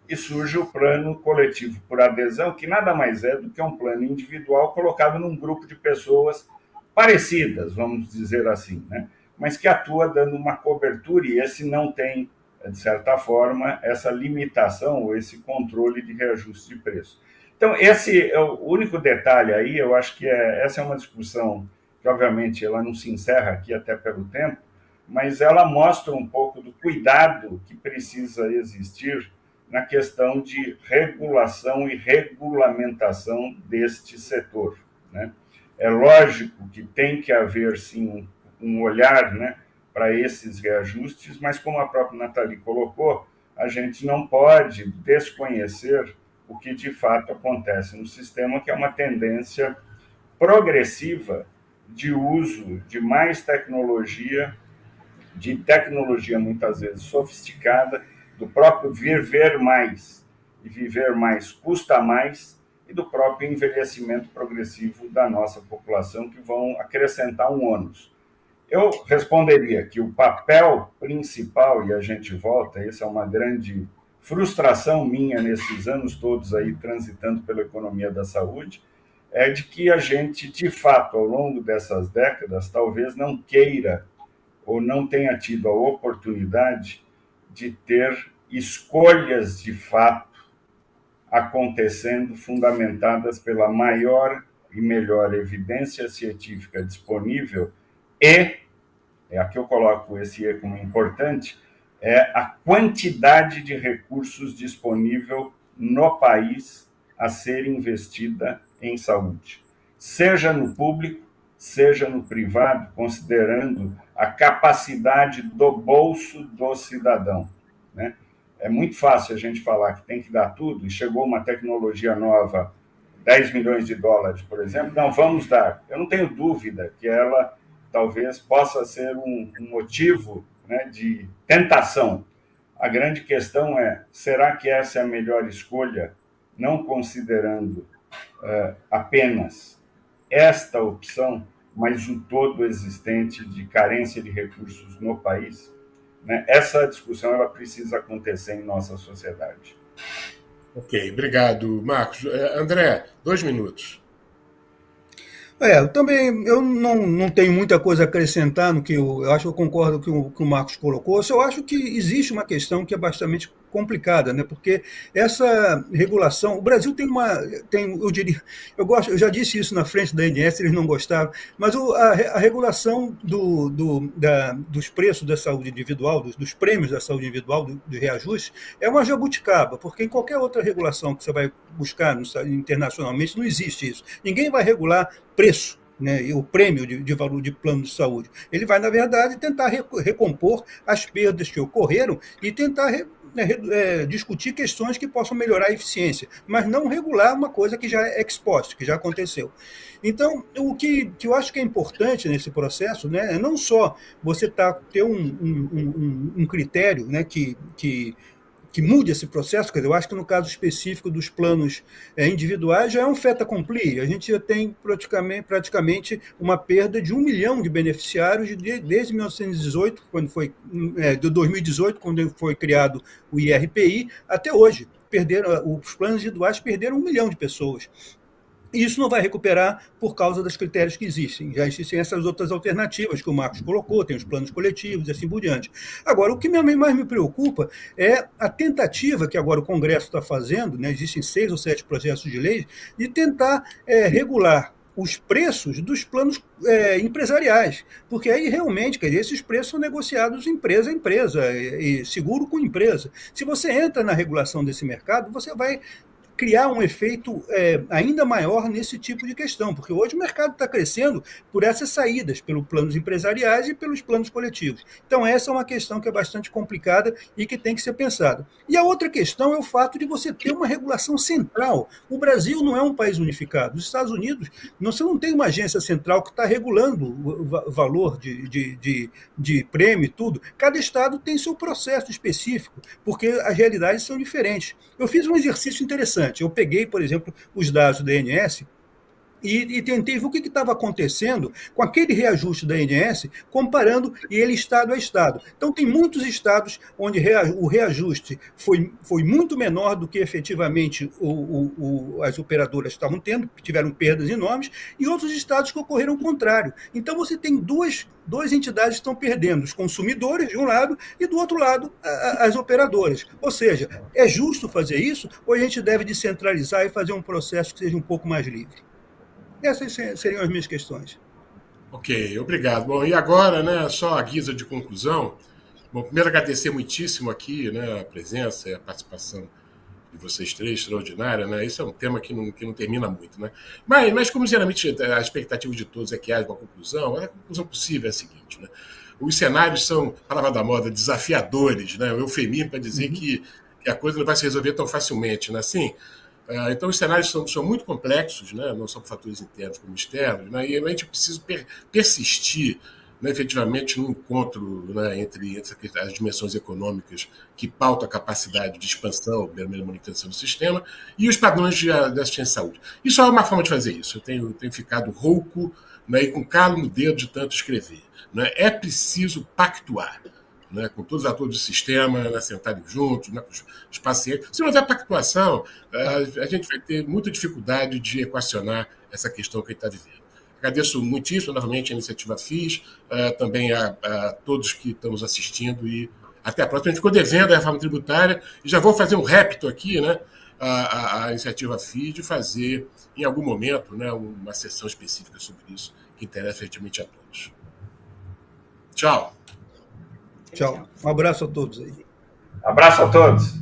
E surge o plano coletivo por adesão, que nada mais é do que um plano individual colocado num grupo de pessoas parecidas, vamos dizer assim, né? Mas que atua dando uma cobertura, e esse não tem, de certa forma, essa limitação ou esse controle de reajuste de preço. Então, esse é o único detalhe aí, eu acho que essa é uma discussão que, obviamente, ela não se encerra aqui até pelo tempo, mas ela mostra um pouco do cuidado que precisa existir na questão de regulação e regulamentação deste setor, né? É lógico que tem que haver, sim, um olhar, né, para esses reajustes, mas como a própria Nathalie colocou, a gente não pode desconhecer o que de fato acontece no sistema, que é uma tendência progressiva de uso de mais tecnologia, de tecnologia muitas vezes sofisticada, do próprio viver mais, e viver mais custa mais, e do próprio envelhecimento progressivo da nossa população, que vão acrescentar um ônus. Eu responderia que o papel principal, e a gente volta, essa é uma grande frustração minha nesses anos todos aí transitando pela economia da saúde, é de que a gente, de fato, ao longo dessas décadas, talvez não queira ou não tenha tido a oportunidade de ter escolhas de fato acontecendo, fundamentadas pela maior e melhor evidência científica disponível e, aqui eu coloco esse E como importante, é a quantidade de recursos disponível no país a ser investida em saúde, seja no público, seja no privado, considerando a capacidade do bolso do cidadão, né? É muito fácil a gente falar que tem que dar tudo, e chegou uma tecnologia nova, 10 milhões de dólares, por exemplo, não, vamos dar. Eu não tenho dúvida que ela talvez possa ser um motivo, né, de tentação. A grande questão é, será que essa é a melhor escolha, não considerando apenas esta opção, mas o todo existente de carência de recursos no país, né? Essa discussão ela precisa acontecer em nossa sociedade. Ok, obrigado, Marcos. André, 2 minutos. Eu não tenho muita coisa a acrescentar no que eu acho que eu concordo com o que o Marcos colocou. Eu só acho que existe uma questão que é bastante complicada, né? Porque essa regulação, o Brasil eu diria, eu já disse isso na frente da ANS, eles não gostaram, mas a regulação dos preços da saúde individual, dos prêmios da saúde individual, do reajuste, é uma jabuticaba, porque em qualquer outra regulação que você vai buscar internacionalmente não existe isso. Ninguém vai regular preço, né, o prêmio de valor de plano de saúde. Ele vai, na verdade, tentar recompor as perdas que ocorreram e tentar discutir questões que possam melhorar a eficiência, mas não regular uma coisa que já é ex post, que já aconteceu. Então, o que eu acho que é importante nesse processo, né, é não só você ter um critério, né, que mude esse processo, quer dizer, eu acho que no caso específico dos planos individuais já é um fait accompli. A gente já tem praticamente uma perda de 1 milhão de beneficiários desde 1918, de 2018, quando foi criado o IRPI, até hoje. Os planos individuais perderam 1 milhão de pessoas. E isso não vai recuperar por causa dos critérios que existem. Já existem essas outras alternativas que o Marcos colocou, tem os planos coletivos e assim por diante. Agora, o que mais me preocupa é a tentativa que agora o Congresso está fazendo, né, existem 6 ou 7 projetos de lei, de tentar regular os preços dos planos empresariais, porque aí realmente, quer dizer, esses preços são negociados empresa a empresa, e seguro com empresa. Se você entra na regulação desse mercado, você vai criar um efeito ainda maior nesse tipo de questão, porque hoje o mercado está crescendo por essas saídas, pelos planos empresariais e pelos planos coletivos. Então, essa é uma questão que é bastante complicada e que tem que ser pensada. E a outra questão é o fato de você ter uma regulação central. O Brasil não é um país unificado. Os Estados Unidos, você não tem uma agência central que está regulando o valor de prêmio e tudo. Cada estado tem seu processo específico, porque as realidades são diferentes. Eu fiz um exercício interessante. Eu peguei, por exemplo, os dados da ANS e tentei ver o que estava acontecendo com aquele reajuste da ANS, comparando ele estado a estado. Então, tem muitos estados onde o reajuste foi muito menor do que efetivamente as operadoras estavam tendo, tiveram perdas enormes, e outros estados que ocorreram o contrário. Então, você tem duas entidades que estão perdendo, os consumidores de um lado e do outro lado as operadoras. Ou seja, é justo fazer isso ou a gente deve descentralizar e fazer um processo que seja um pouco mais livre? Essas seriam as minhas questões. Ok, obrigado. Bom, e agora, né, só a guisa de conclusão. Bom, primeiro agradecer muitíssimo aqui, né, a presença e a participação de vocês três, extraordinária, né? Isso é um tema que não termina muito, né? Mas como geralmente a expectativa de todos é que haja uma conclusão, a conclusão possível é a seguinte, né? Os cenários são, palavra da moda, desafiadores, né? O eufemismo para dizer que a coisa não vai se resolver tão facilmente, né? Assim, então, os cenários são muito complexos, né? Não só por fatores internos como externos, né? E a gente precisa persistir, né, efetivamente no encontro, né, entre as dimensões econômicas que pautam a capacidade de expansão, da manutenção do sistema, e os padrões de assistência à saúde. Isso é uma forma de fazer isso. Eu tenho ficado rouco, né, e com calo no dedo de tanto escrever. Né? É preciso pactuar, né, com todos os atores do sistema, né, sentarem juntos, né, com os pacientes. Se não houver pactuação, a gente vai ter muita dificuldade de equacionar essa questão que a gente está vivendo. Agradeço muitíssimo, novamente, a iniciativa FIS, também a todos que estamos assistindo e até a próxima. A gente ficou devendo a reforma tributária e já vou fazer um repto aqui, né, a iniciativa FIS de fazer, em algum momento, né, uma sessão específica sobre isso, que interessa efetivamente a todos. Tchau. Tchau. Um abraço a todos aí. Abraço a todos.